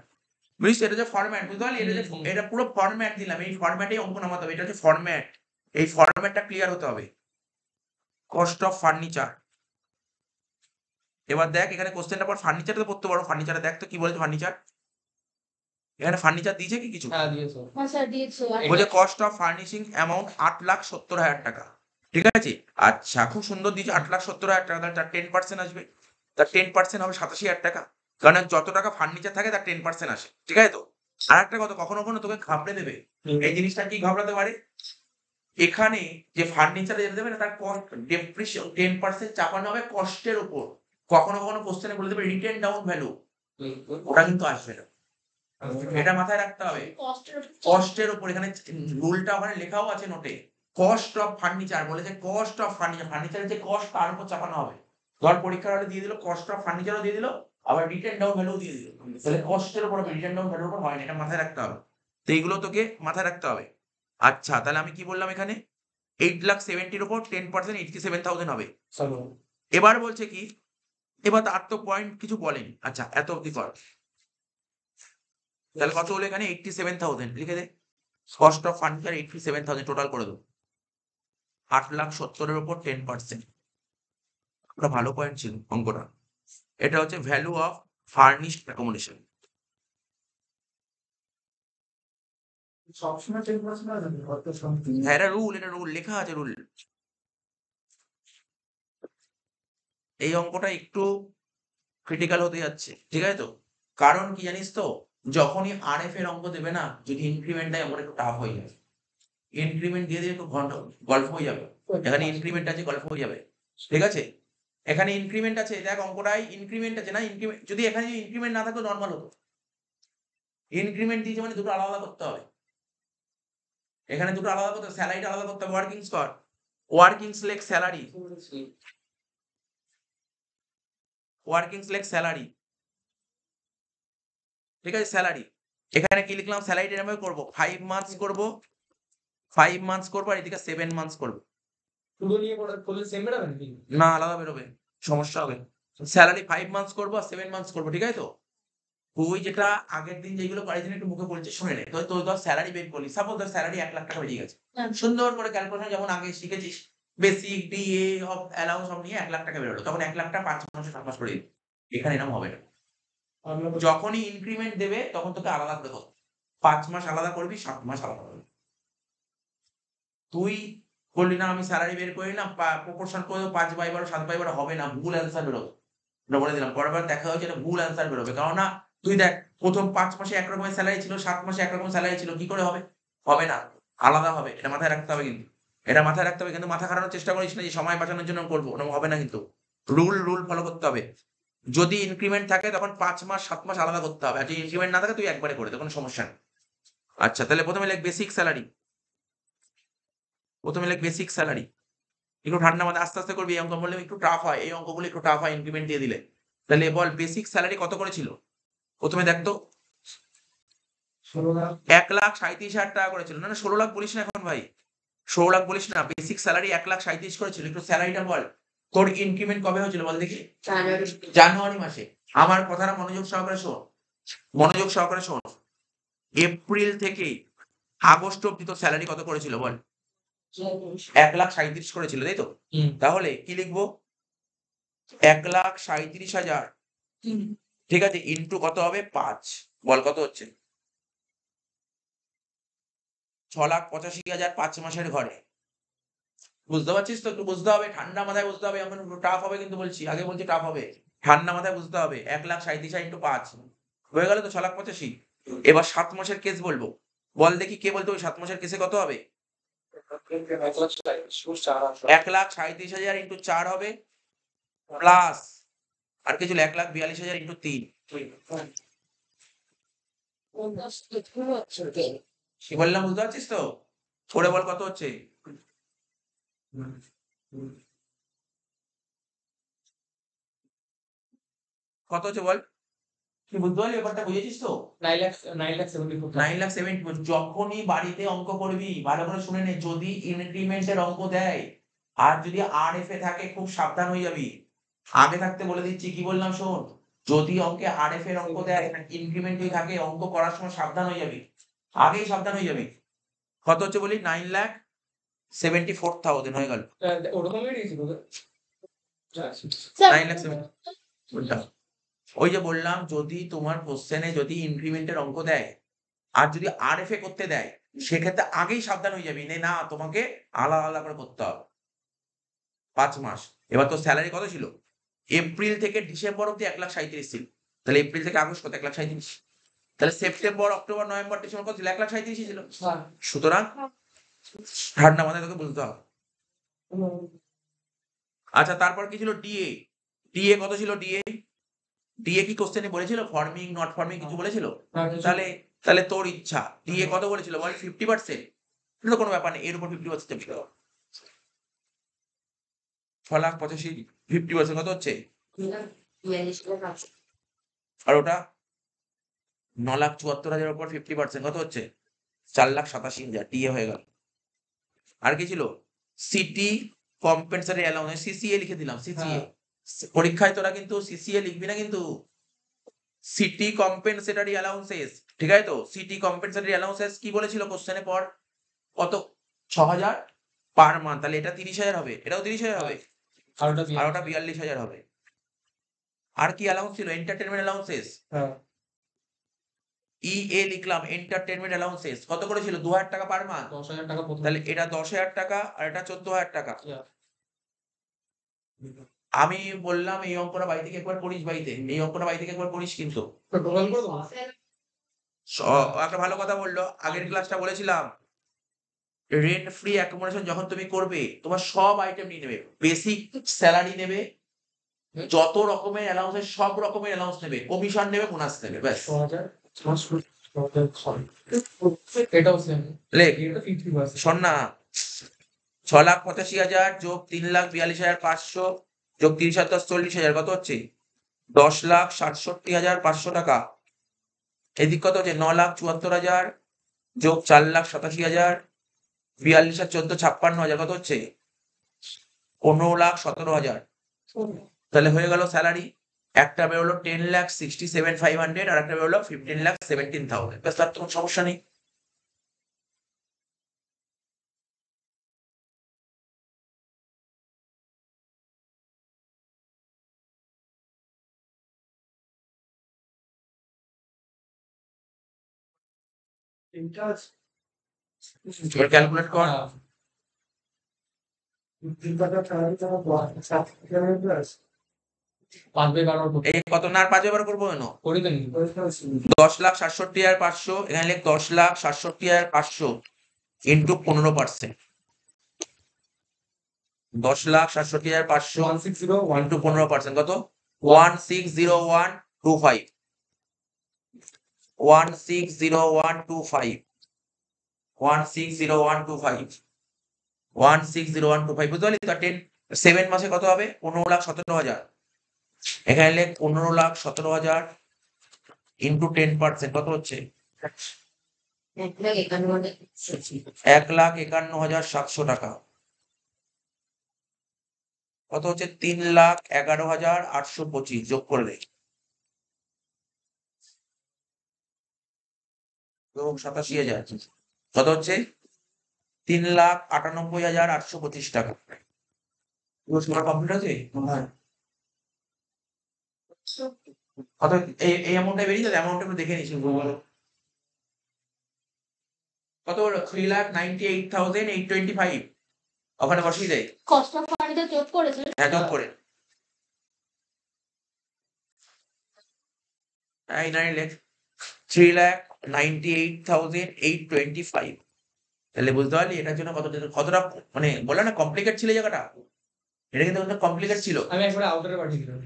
Speaker 1: বুঝছিস, এটা যে ফরম্যাট, বুঝতে পারলি? এটা যে এটা পুরো ফরম্যাট দিলাম, এই ফরম্যাটেই অঙ্ক নামাতে হবে। এটা হচ্ছে ফরম্যাট, এই ফরম্যাটটা ক্লিয়ার হতে হবে। Cost of furniture. এবার দেখ এখানে কোশ্চেনটা পর, ফার্নিচারটা তো পড়তে পারো। ফার্নিচারে দেখ তো কি বলেছে ফার্নিচার। এখানে ফার্নিচার দিয়েছে কি কিছু?
Speaker 3: হ্যাঁ দিয়েছে।
Speaker 2: হ্যাঁ স্যার দিয়েছে।
Speaker 1: বলছে কস্ট অফ ফার্নিশিং অ্যামাউন্ট 8,70,000 টাকা। ঠিক আছে, আচ্ছা খুব সুন্দর দিয়েছে 8,70,000 টাকা। তার 10% আসবে, তার 10% হবে 87,000 টাকা। কারণ যত টাকা ফার্নিচার থাকে তার 10% আসে। ঠিক আছে তো? আর একটা কথা, কখনো কখনো তোকে ঘাবড়ে দেবে। এই জিনিসটা কি ঘাবড়াতে পারে, এখানে যে ফার্নিচারে যেটা দেবে না তার কস্ট ডেপ্রিসিয়েশন 10% চাপানো হবে কস্টের উপর। কখনো কখনো কোশ্চেনে বলে দেবে রিটেন ডাউন ভ্যালু, ওটা কিন্তু আসবে না। এটা মাথায় রাখতে হবে, কস্টের উপর। এখানে রুলটা ওখানে লেখাও আছে নোটে, কস্ট অফ ফার্নিচার বলেছে, কস্ট অফ ফার্নিচার, ফার্নিচারের যে কস্ট তার উপর চাপানো হবে। ধর পরীক্ষার হলে দিয়ে দিল কস্ট অফ ফার্নিচারও দিয়ে দিল, আবার রিটেন ডাউন ভ্যালু দিয়ে দিল, তাহলে কস্টের উপর হবে, রিটেন ডাউন ভ্যালুর উপর হয় না। এটা মাথায় রাখতে হবে। তো এইগুলো তোকে মাথায় রাখতে হবে। আচ্ছা তাহলে আমি কি বললাম, এখানে 8,70,000 উপর 10% 87,000 হবে। এবার বলছে কি, এবার তার তো পয়েন্ট কিছু বলেনি। আচ্ছা এত অব্দি কর, তাহলে কত হলো এখানে 87,000 লিখে দে। কস্ট অফ ফার্নিচার 87,000 টোটাল করে দেবো। 8,70,000 উপর 10%, ওটা ভালো পয়েন্ট ছিল অঙ্কটা। এটা হচ্ছে ভ্যালু অফ ফার্নিশড অ্যাকোমোডেশন।
Speaker 3: সবসময় 10% আসবে, হয়তো something।
Speaker 1: হ্যাঁ এটা রুল, এটা রুল লেখা আছে, রুল। এই অঙ্কটা একটু ক্রিটিক্যাল হতে যাচ্ছে, ঠিক আছে তো? কারণ কি জানিস তো, যখনই আরএফ এর অঙ্ক দেবে না, যদি ইনক্রিমেন্ট দেয় আমার একটু টাফ হয়ে যাবে। ইনক্রিমেন্ট দিয়ে দিয়ে একটু গল্প হয়ে যাবে। এখানে ইনক্রিমেন্ট আছে, গল্প হয়ে যাবে। ঠিক আছে, এখানে ইনক্রিমেন্ট আছে, দেখ অঙ্কটাই ইনক্রিমেন্ট আছে না। ইনক্রিমেন্ট যদি এখানে ইনক্রিমেন্ট না থাকতো নর্মাল হতো। ইনক্রিমেন্ট দিয়েছে মানে দুটো আলাদা করতে হবে। এখানে দুটো আলাদা করতে হবে, স্যালারিটা আলাদা করতে হবে। Working square, working select salary, working select salary. ঠিক আছে, স্যালারি। এখানে কি লিখলাম, স্যালারিটা এরকম করবো 5 মান্থস করবো, 5 মান্থস করবো, আর এদিকে 7 মান্থস করবো।
Speaker 3: পুরো নিয়ে করলে সেম বেরোবে নাকি?
Speaker 1: না আলাদা বেরোবে, সমস্যা হবে। স্যালারি 5 মান্থস করবো আর 7 মান্থস করবো। ঠিক আছে তো? তুই যেটা আগের দিন যেগুলো করেছিলি একটু মুখে বলছিস শুনে নে। তো তোর ধর স্যালারি বের করলি, সাপোজ ধর স্যালারি 1,00,000 টাকা বেরিয়ে গেছে। সুন্দর করে ক্যালকুলেশন যেমন আগে শিখেছিস, বেসিক ডিএ অফ অ্যালাউন্স সব নিয়ে 1,00,000 টাকা বেরোলো। তখন 1,00,000 টাকা 5 মাসে 7 মাস করে দিবি। এখানে এরকম হবে না। যখনই ইনক্রিমেন্ট দেবে তখন তোকে আলাদা করে দেবো। 5 মাস আলাদা করবি, 7 মাস আলাদা করবি। তুই বললি না আমি স্যালারি বের করি না, প্রপোর্শন করে দেবো 5/12 7/12 হবে না, ভুল অ্যান্সার বেরোবে। এটা বলে দিলাম, পরের বার দেখা হয়েছে এটা ভুল অ্যান্সার বেরোবে। কারণ না, তুই দেখ প্রথম 5 মাসে একরকমের স্যালারি ছিল, 7 মাসে একরকম স্যালারি ছিল, কি করে হবে? হবে না, আলাদা হবে। এটা মাথায় রাখতে হবে কিন্তু, এটা মাথায় রাখতে হবে। কিন্তু মাথা খাটানোর চেষ্টা করিস না যে সময় বাঁচানোর জন্য করবো, ওরকম হবে না কিন্তু। রুল ফলো করতে হবে। যদি ইনক্রিমেন্ট থাকে তখন 5 মাস 7 মাস আলাদা করতে হবে, আর যদি ইনক্রিমেন্ট না থাকে তুই একবারে করে দে, কোনো সমস্যা নেই। আচ্ছা তাহলে প্রথমে লেখ বেসিক স্যালারি, প্রথমে লেখ বেসিক স্যালারি। একটু ঠান্ডা মাথায় আস্তে আস্তে করবি, এই অঙ্ক বললে একটু টাফ হয়, এই অঙ্কগুলো একটু টাফ হয় ইনক্রিমেন্ট দিয়ে দিলে। তাহলে বল বেসিক স্যালারি কত করেছিল, প্রথমে দেখ তো।
Speaker 3: 16,00,000।
Speaker 1: 1,37,000 টাকা করেছিল। না না 16 লাখ বলিস না এখন ভাই, 16 লাখ বলিস না। বেসিক স্যালারি 1,37,000 করেছিল। একটু স্যালারিটা বল, তোর ইনক্রিমেন্ট কবে হয়েছিল বল দেখি? জানুয়ারি মাসে। আমার কথাটা মনোযোগ সহকারে শোন, মনোযোগ সহকারে শোন। এপ্রিল থেকে আগস্ট অব্দি তোর স্যালারি কত করেছিল বল? 1,37,000 করেছিল, তাই তো? তাহলে কি লিখবো, 1,37,000, ঠিক আছে, ইন্টু কত হবে 5, বল কত হচ্ছে? 6,85,000 5 মাসের ঘরে। বুঝতে পারছিস তো? একটু বুঝতে হবে, ঠান্ডা মাথায় বুঝতে হবে। এখন একটু টাফ হবে কিন্তু বলছি, আগে বলছি টাফ হবে। ঠান্ডা মাথায় বুঝতে হবে 1,37,000 ইন্টু 5 হয়ে গেল তো 6,85,000। এবার 7 মাসের কেস বলবো, বল দেখি কে বলতো ওই 7 মাসের কেসে কত হবে? 1,37,000 ইন্টু 4 হবে প্লাস আর কিছু 1,42,000 ইন্টু 3 কি বললাম বুঝতে পারছিস তো? করে বল কত হচ্ছে? কত হচ্ছে বল? কি বুঝতে পারলি ব্যাপারটা, বুঝেছিস তো? 9,70,000 যখনই বাড়িতে অঙ্ক করবি ভালো করে শুনে নে, যদি ইনক্রিমেন্টের অঙ্ক দেয় আর যদি আরএফ এ থাকে খুব সাবধান হয়ে যাবি। আগে থাকতে বলে দিচ্ছি, কি বললাম শোন, যদি অঙ্কে আরএফ এর অঙ্ক দেয় ইনক্রিমেন্ট যদি থাকে অঙ্ক করার সময় সাবধান হয়ে যাবি, আগেই সাবধান হয়ে যাবি। কত হচ্ছে বলি? 9,74,000 হয়ে গেল।
Speaker 3: ওরকমই দিয়েছিল
Speaker 2: স্যার
Speaker 1: 9,70,000 ওই যে বললাম, যদি তোমার কোশ্চেনে যদি ইনক্রিমেন্টের অঙ্ক দেয় আর যদি আরএফ এ করতে দেয় সেক্ষেত্রে আগেই সাবধান হয়ে যাবি, না তোমাকে আলাদা আলাদা করে করতে হবে 5 মাস। এবার তোর স্যালারি কত ছিল? এপ্রিল থেকে ডিসেম্বর অব্দি 1,37,000 ছিল। তাহলে এপ্রিল থেকে আগস্ট কত? 1,37,000। তাহলে সেপ্টেম্বর অক্টোবর নভেম্বর ডিসেম্বর কত ছিল? 1,37,000 ছিল। সুতরাং ঠান্ডা মাথায় তোকে বুঝতে হবে। আচ্ছা, তারপর কি ছিল? ডিএ। ডিএ কত ছিল? ডিএ ডিএ কি কোশ্চেনে বলেছিল ফর্মিং নট ফর্মিং কিছু বলেছিল? তাহলে তাহলে তোর ইচ্ছা, ডিএ কত বলেছিল বল? 50%। কিন্তু কোনো ব্যাপার নেই, এর উপর 50% চাপিয়ে দাও। 6,85,000 50% কত হচ্ছে? আর ওটা 9,74,000 উপর 50% কত হচ্ছে? 4,87,000 ডিএ হয়ে গেল। আর কি ছিল? সিটি কম্পেনসেটরি অ্যালাউন্স, সিসিএ লিখে দিলাম। সিসিএ পরীক্ষায় তোরা কিন্তু সিসিএ লিখবি না কিন্তু, সিটি কম্পেনসেটরি অ্যালাউন্সেস, ঠিক আছে তো? সিটি কম্পেনসেটরি অ্যালাউন্সেস কি বলেছিল কোশ্চেনে পর? কত? 6,000 পার মান্থ। তাহলে এটা 30,000 হবে, এটাও 30,000 হবে, আর ওটা 42,000 হবে। আর কি অ্যালাউন্স ছিল? এন্টারটেনমেন্ট অ্যালাউন্সেস, ইএ লিখলাম। এন্টারটেনমেন্ট অ্যালাউন্সেস কত করে ছিল? 2,000 টাকা পার মান্থ।
Speaker 3: 10,000 টাকা প্রথম।
Speaker 1: তাহলে এটা 10,000 টাকা আর এটা 14,000 টাকা। আমি বললাম এই অঙ্কটা বাড়ি থেকে একবার করিস, বাড়িতে এই অঙ্কটা বাড়ি থেকে একবার করিস কিন্তু।
Speaker 3: টোটাল করে দেবো?
Speaker 1: একটা ভালো কথা বললো, আগের ক্লাসটা বলেছিলাম রেন্ট ফ্রি অ্যাকোমোডেশন যখন তুমি করবে তোমার সব আইটেম নিয়ে নেবে, বেসিক স্যালারি নেবে, যত রকমের অ্যালাউন্স সব রকমের অ্যালাউন্স নেবে, কমিশন নেবে, বোনাস নেবে, ব্যাস।
Speaker 3: 6,000 এটাও সেম।
Speaker 1: লেখ,
Speaker 3: এটা 50%।
Speaker 1: শোন না, 6,85,000 যোগ 3,42,500 যোগ 30,000 10 40,000 কত হচ্ছে? 10,67,500 টাকা। এদিক কত হচ্ছে? 9,74,000 যোগ 4,87,000 42 আর 14 56,000 কত হচ্ছে? 15,17,000। তাহলে হয়ে গেল স্যালারি। একটা বেরোলো 10,67,500 আর একটা বেরোলো 15,17,000। ব্যাস, তার কোনো সমস্যা নেই। এবার ক্যালকুলেট কর। এই কত না? আর 5 বার করবো কেন? 10,67,500 এখানে লেখ 10,67,500 ইন্টু 15%। 10,67,500 ইন্টু 15% কত? 160125। 160125 160125 160125 বুঝতে পারলি তো? 7 মাসে কত হবে? 15,17,000। এখানে লেখ 15,17,000 ইন্টু 10% কত হচ্ছে? 1,51,700 টাকা। কত হচ্ছে? 3,11,825 যোগ করে দে। যোগ 87,000 কত হচ্ছে? 3,98,825 টাকা। পুরো সমান কমপ্লিট আছে? কত? এই অ্যামাউন্টটা বেরিয়ে যাবে, অ্যামাউন্টটা একটু দেখে নিচ্ছি গুগলে। কত হলো? 3,98,825 ওখানে বসিয়ে দেয়।
Speaker 2: কস্ট অফ ফান্ডটা যোগ করেছেন?
Speaker 1: হ্যাঁ, যোগ করে। এখানে লেখ 3,98,825। তাহলে বুঝতে পারলি এটার জন্য কতটা মানে বললাম না কমপ্লিকেট ছিল জায়গাটা, এটা কিন্তু কমপ্লিকেট ছিল।
Speaker 3: আমি একবার আউটারে পাঠিয়ে দিলাম।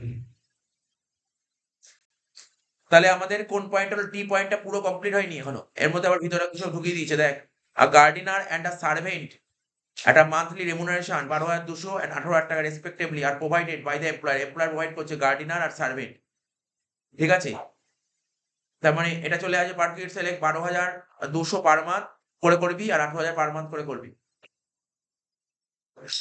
Speaker 1: তাহলে আমাদের কোন পয়েন্ট হলো টি পয়েন্টটা পুরো কমপ্লিট হয়নি এখনো, এর মধ্যে আবার ভিতরে কিছু ঢুকিয়ে দিয়েছে দেখ। A gardener and a servant একটা মান্থলি রেমুনারেশন 12,200 and 18,000 টাকা রেসপেক্টিভলি আর provided by the employer. Employer provide করছে গার্ডিনার আর সার্ভেন্ট, ঠিক আছে। তার মানে এটা চলে আসে per period select 12,200 per month করে করবি আর 18,000 পার মান্থ করে করবি।
Speaker 2: বেশ।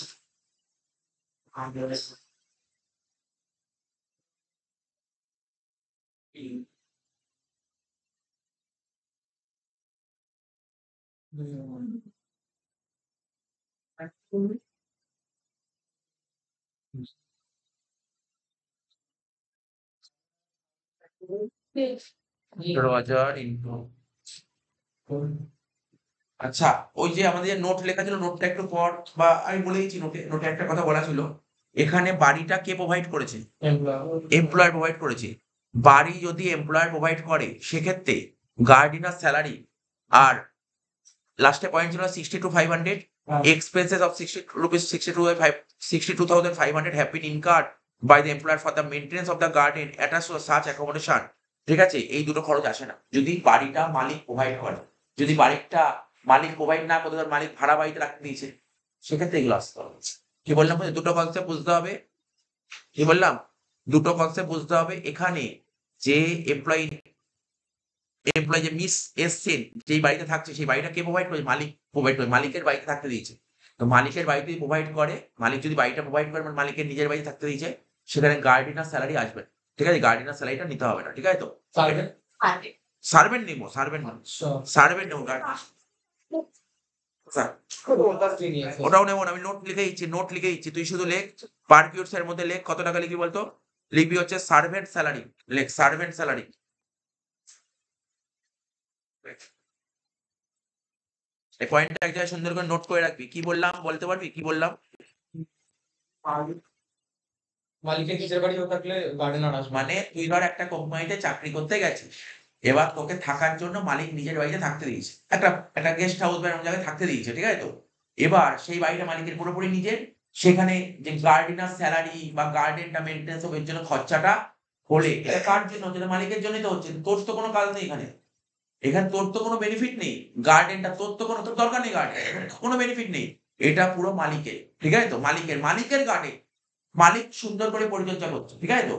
Speaker 1: 18,000 ইন্টু, আচ্ছা ওই যে আমাদের যে নোট লেখা ছিল নোটটা একটু পর, বা আমি বলে দিচ্ছি নোটে একটা কথা বলা ছিল। এখানে বাড়িটা কে প্রোভাইড করেছে? এমপ্লয়ার প্রোভাইড করেছে। বাড়ি যদি এমপ্লয়ার প্রোভাইড করে সেক্ষেত্রে গার্ডিনার স্যালারি আর লাস্টে পয়েন্ট ছিল 62,500 expenses of 62,500 have been incurred by the employer for the maintenance of the garden attached to such accommodation। ঠিক আছে, এই দুটো খরচ আসে না যদি বাড়িটা মালিক প্রোভাইড করে। যদি বাড়িটা মালিক প্রোভাইড না করে, ধর মালিক ভাড়া বাড়িতে রাখতে দিয়েছে, সেক্ষেত্রে এগুলো আসতে হবে। কি বললাম? দুটো কনসেপ্ট বুঝতে হবে। কি বললাম? দুটো কনসেপ্ট বুঝতে হবে। এখানে যে এমপ্লয়ি যে মিস এসছেন, যেই বাড়িতে থাকছে সেই বাড়িটা কে প্রোভাইড করে? মালিক প্রোভাইড করে, মালিকের বাড়িতে থাকতে দিয়েছে। তো মালিকের বাড়িতে প্রোভাইড করে, মালিক যদি বাড়িটা প্রোভাইড করে মানে মালিকের নিজের বাড়িতে থাকতে দিয়েছে, সেখানে গার্ডিনার স্যালারি আসবে। ঠিক আছে, গার্ডিনার স্যালারিটা নিতে হবে না। ঠিক আছে তো? সার্ভেন্ট নেবো, সার্ভেন্ট না, সার্ভেন্ট নেবো ওটাও নেবো না। আমি নোট লিখে দিচ্ছি, নোট লিখে দিচ্ছি। তুই শুধু লেখ পার পিরিয়ডস এর মধ্যে লেখ কত টাকা লিখবি বলতো? লিখবি হচ্ছে সার্ভেন্ট স্যালারি, লেখ সার্ভেন্ট স্যালারি। এই পয়েন্টটা এক জায়গায় সুন্দর করে নোট করে রাখবি। কি বললাম বলতে পারবি? কি বললাম?
Speaker 3: মালিকের নিজের বাড়ি থাকলে গার্ডেনার আসবে।
Speaker 1: মানে তুই ধর একটা কোম্পানিতে চাকরি করতে গেছিস, এবার তোকে থাকার জন্য মালিক নিজের বাড়িতে থাকতে দিয়েছে, একটা গেস্ট হাউস বা এরকম জায়গায় থাকতে দিয়েছে, ঠিক আছে তো? এবার সেই বাড়িটা মালিকের পুরোপুরি নিজের, সেখানে যে গার্ডেনার স্যালারি বা গার্ডেনটা মেনটেন্স হবে এর জন্য খরচাটা হলে এটা কার জন্য হচ্ছে? এটা মালিকের জন্যই তো হচ্ছে। তোর তো কোনো কাজ নেই এখানে, এখানে তোর তো কোনো বেনিফিট নেই। গার্ডেনটা তোর তো কোনো তোর দরকার নেই, গার্ডেন কোনো বেনিফিট নেই। এটা পুরো মালিকের, ঠিক আছে তো? মালিকের গার্ডেন, মালিক সুন্দর করে পরিচর্যা করছে, ঠিক আছে তো?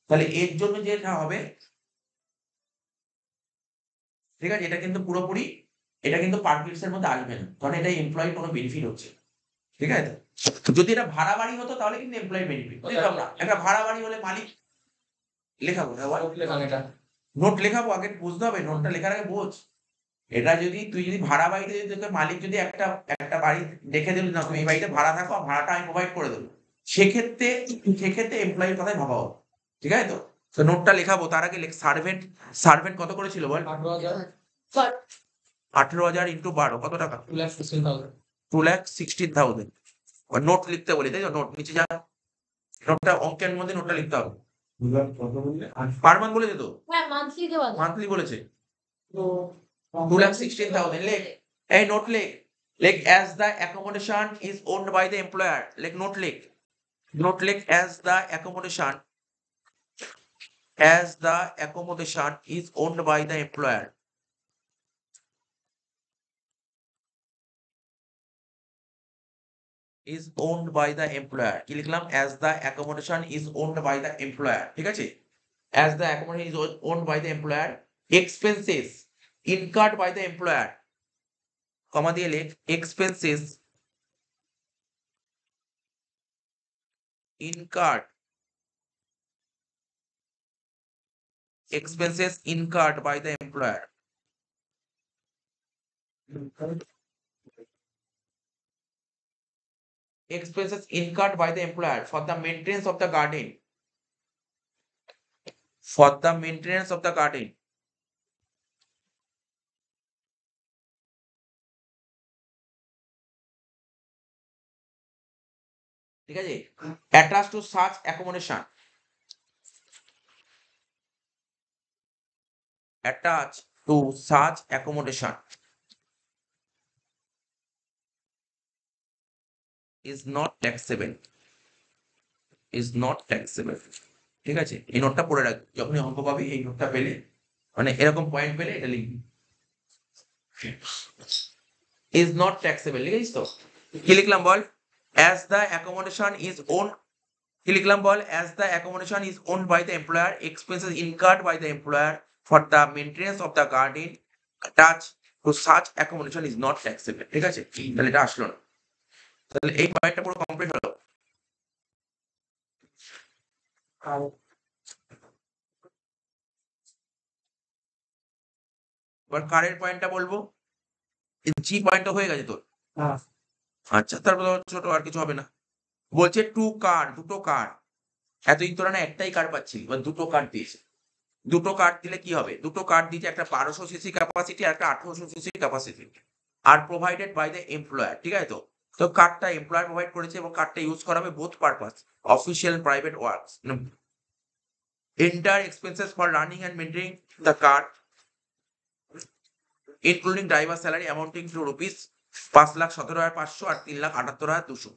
Speaker 1: তাহলে এর জন্য যেটা হবে, ঠিক আছে, এটা কিন্তু পুরোপুরি, এটা কিন্তু পার পিসের মধ্যে আসবে না, কারণ এটা এমপ্লয়ি কোনো বেনিফিট হচ্ছে, ঠিক আছে তো? যদি এটা ভাড়া বাড়ি হতো তাহলে কিন্তু এমপ্লয়ি বেনিফিট দিতাম না। একটা ভাড়া বাড়ি হলে মালিক লেখাবো নোট লেখাবো, আগে বুঝতে হবে নোটটা লেখার আগে বোঝ। এটা যদি তুই যদি ভাড়া বাড়িতে যদি তোকে মালিক যদি একটা একটা বাড়ি দেখে দিল, না তুমি এই বাড়িতে ভাড়া থাকো, আর ভাড়াটা আমি প্রোভাইড করে দেবো, সেক্ষেত্রে এমপ্লয়ির কথাই ভাবা হবে, ঠিক আছে তো? তো নোটটা লেখাবো তার আগে সার্ভেন্ট, সার্ভেন্ট কত করেছিল বল? 18,000 ইন্টু 12 কত টাকা? 2,16,000। নোট লিখতে বলি তাই তো? নোট নিচে যা নোটটা অঙ্কের মধ্যে নোটটা লিখতে হবে। পার মান্থ বলেছে তো?
Speaker 2: হ্যাঁ, মান্থলি দেওয়া যায়।
Speaker 1: মান্থলি বলেছে। 2,16,000 লেখ, এই নোট লেখ, লেখ as the accommodation is owned by the employer, লেখ নোট লেখ, নোট লেখ as the accommodation is owned by the employer, is owned by the employer। কি লিখলাম? as the accommodation is owned by the employer, ঠিক আছে? as the accommodation is owned by the employer, expenses incurred by the employer, কমা দিয়ে লেখ expenses incurred by the employer, expenses incurred by the employer for the maintenance of the garden, for the maintenance of the garden, ঠিক আছে? attached to such accommodation, attached to such accommodation is not taxable, is not taxable। ঠিক আছে, এই নোটটা পড়ে রাখ, যখনই অঙ্ক পাবি এই নোটটা পেলে, মানে এরকম পয়েন্ট পেলে এটা লিখবি, is not taxable। লিখেছিস তো? কি লিখলাম বল? as the accommodation is owned, কি লিখলাম বল? as the accommodation is owned by the employer, expenses incurred by the employer for the maintenance of the garden attached to such accommodation is not taxable। ঠিক আছে, তাহলে এটা আসলো না, তাহলে এই পয়েন্টটা পুরো কমপ্লিট হলো।
Speaker 3: আর
Speaker 1: এবার কারের পয়েন্টটা বলবো, জি পয়েন্টটা হয়ে গেছে তোর।
Speaker 3: হ্যাঁ
Speaker 1: আচ্ছা, তারপর ছোট আর কিছু হবে না। বলছে টু কার, দুটো কার, এতদিন তোরা না একটাই কার পাচ্ছিলি, এবার দুটো কার দিয়েছে। দুটো কার দিলে কি হবে? দুটো কার দিয়েছে, একটা 1200 সিসি ক্যাপাসিটি আর একটা 1800 সিসি ক্যাপাসিটি, আর প্রোভাইডেড বাই দ্য এমপ্লয়ার। ঠিক আছে, তো তো কার্ডটা এমপ্লয়ার প্রোভাইড করেছে এবং কার্ডটা ইউজ করা হবে both purpose, official private works. Enter expenses for running and maintaining the car including driver salary amounting to rupees 5,17,500 আর 3,78,200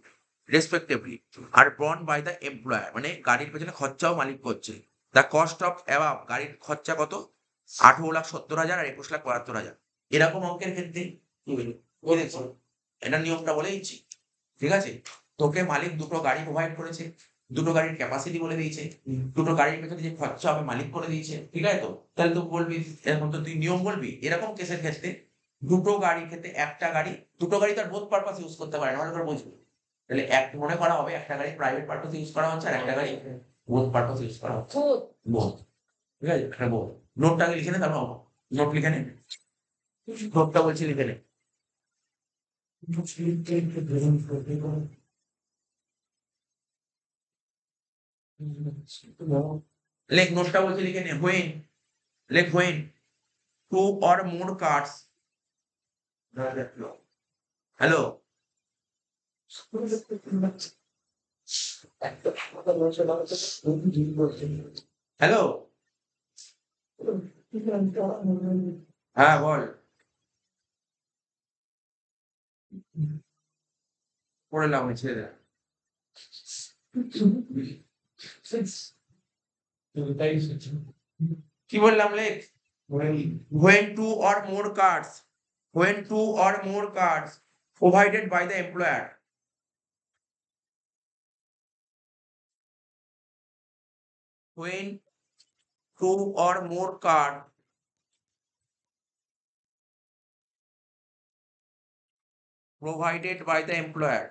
Speaker 1: respectively, are borne by the employer, মানে গাড়ির পেছনে খরচাও মালিক করছে। দ্য কস্ট অফ অ্যাবাভ, গাড়ির খরচা কত? 18,70,000 আর 21,72,000। এরকম অঙ্কের ক্ষেত্রে বুঝেছি, এটা নিয়মটা বলে দিচ্ছি। ঠিক আছে, তোকে মালিক দুটো গাড়ি প্রোভাইড করেছে, দুটো গাড়ির ক্যাপাসিটি বলে দিয়েছে, দুটো গাড়ির পেছনে যে খরচা হবে মালিক করে দিয়েছে। ঠিক আছে, তো তাহলে তুই বলবি এরকম, তো তুই নিয়ম বলবি এরকম কেসের ক্ষেত্রে দুটো গাড়ির ক্ষেত্রে একটা গাড়ি, দুটো গাড়ি তার বোথ পারপাস ইউজ করতে পারে না, ভালো করে বুঝবি। তাহলে এক মনে করা হবে একটা গাড়ি প্রাইভেট পারপাস ইউজ করা হচ্ছে আর একটা গাড়ি বোথ পারপাস ইউজ করা হচ্ছে। বোথ, ঠিক আছে, একটা বোথ। নোটটাকে লিখে নে, তারপর নোট লিখে নে, নোটটা বলছি লিখে নে। লেখ, নোটটা বলছি লিখে নে। হোয়েন, লেখ when two or more cars, hello, hello, হ্যাঁ বল, পড়লাম ছেড়ে দে। কি বললাম? লেখ, when two or more cards, when two or more cards provided by the employer, when two or more card provided by the employer,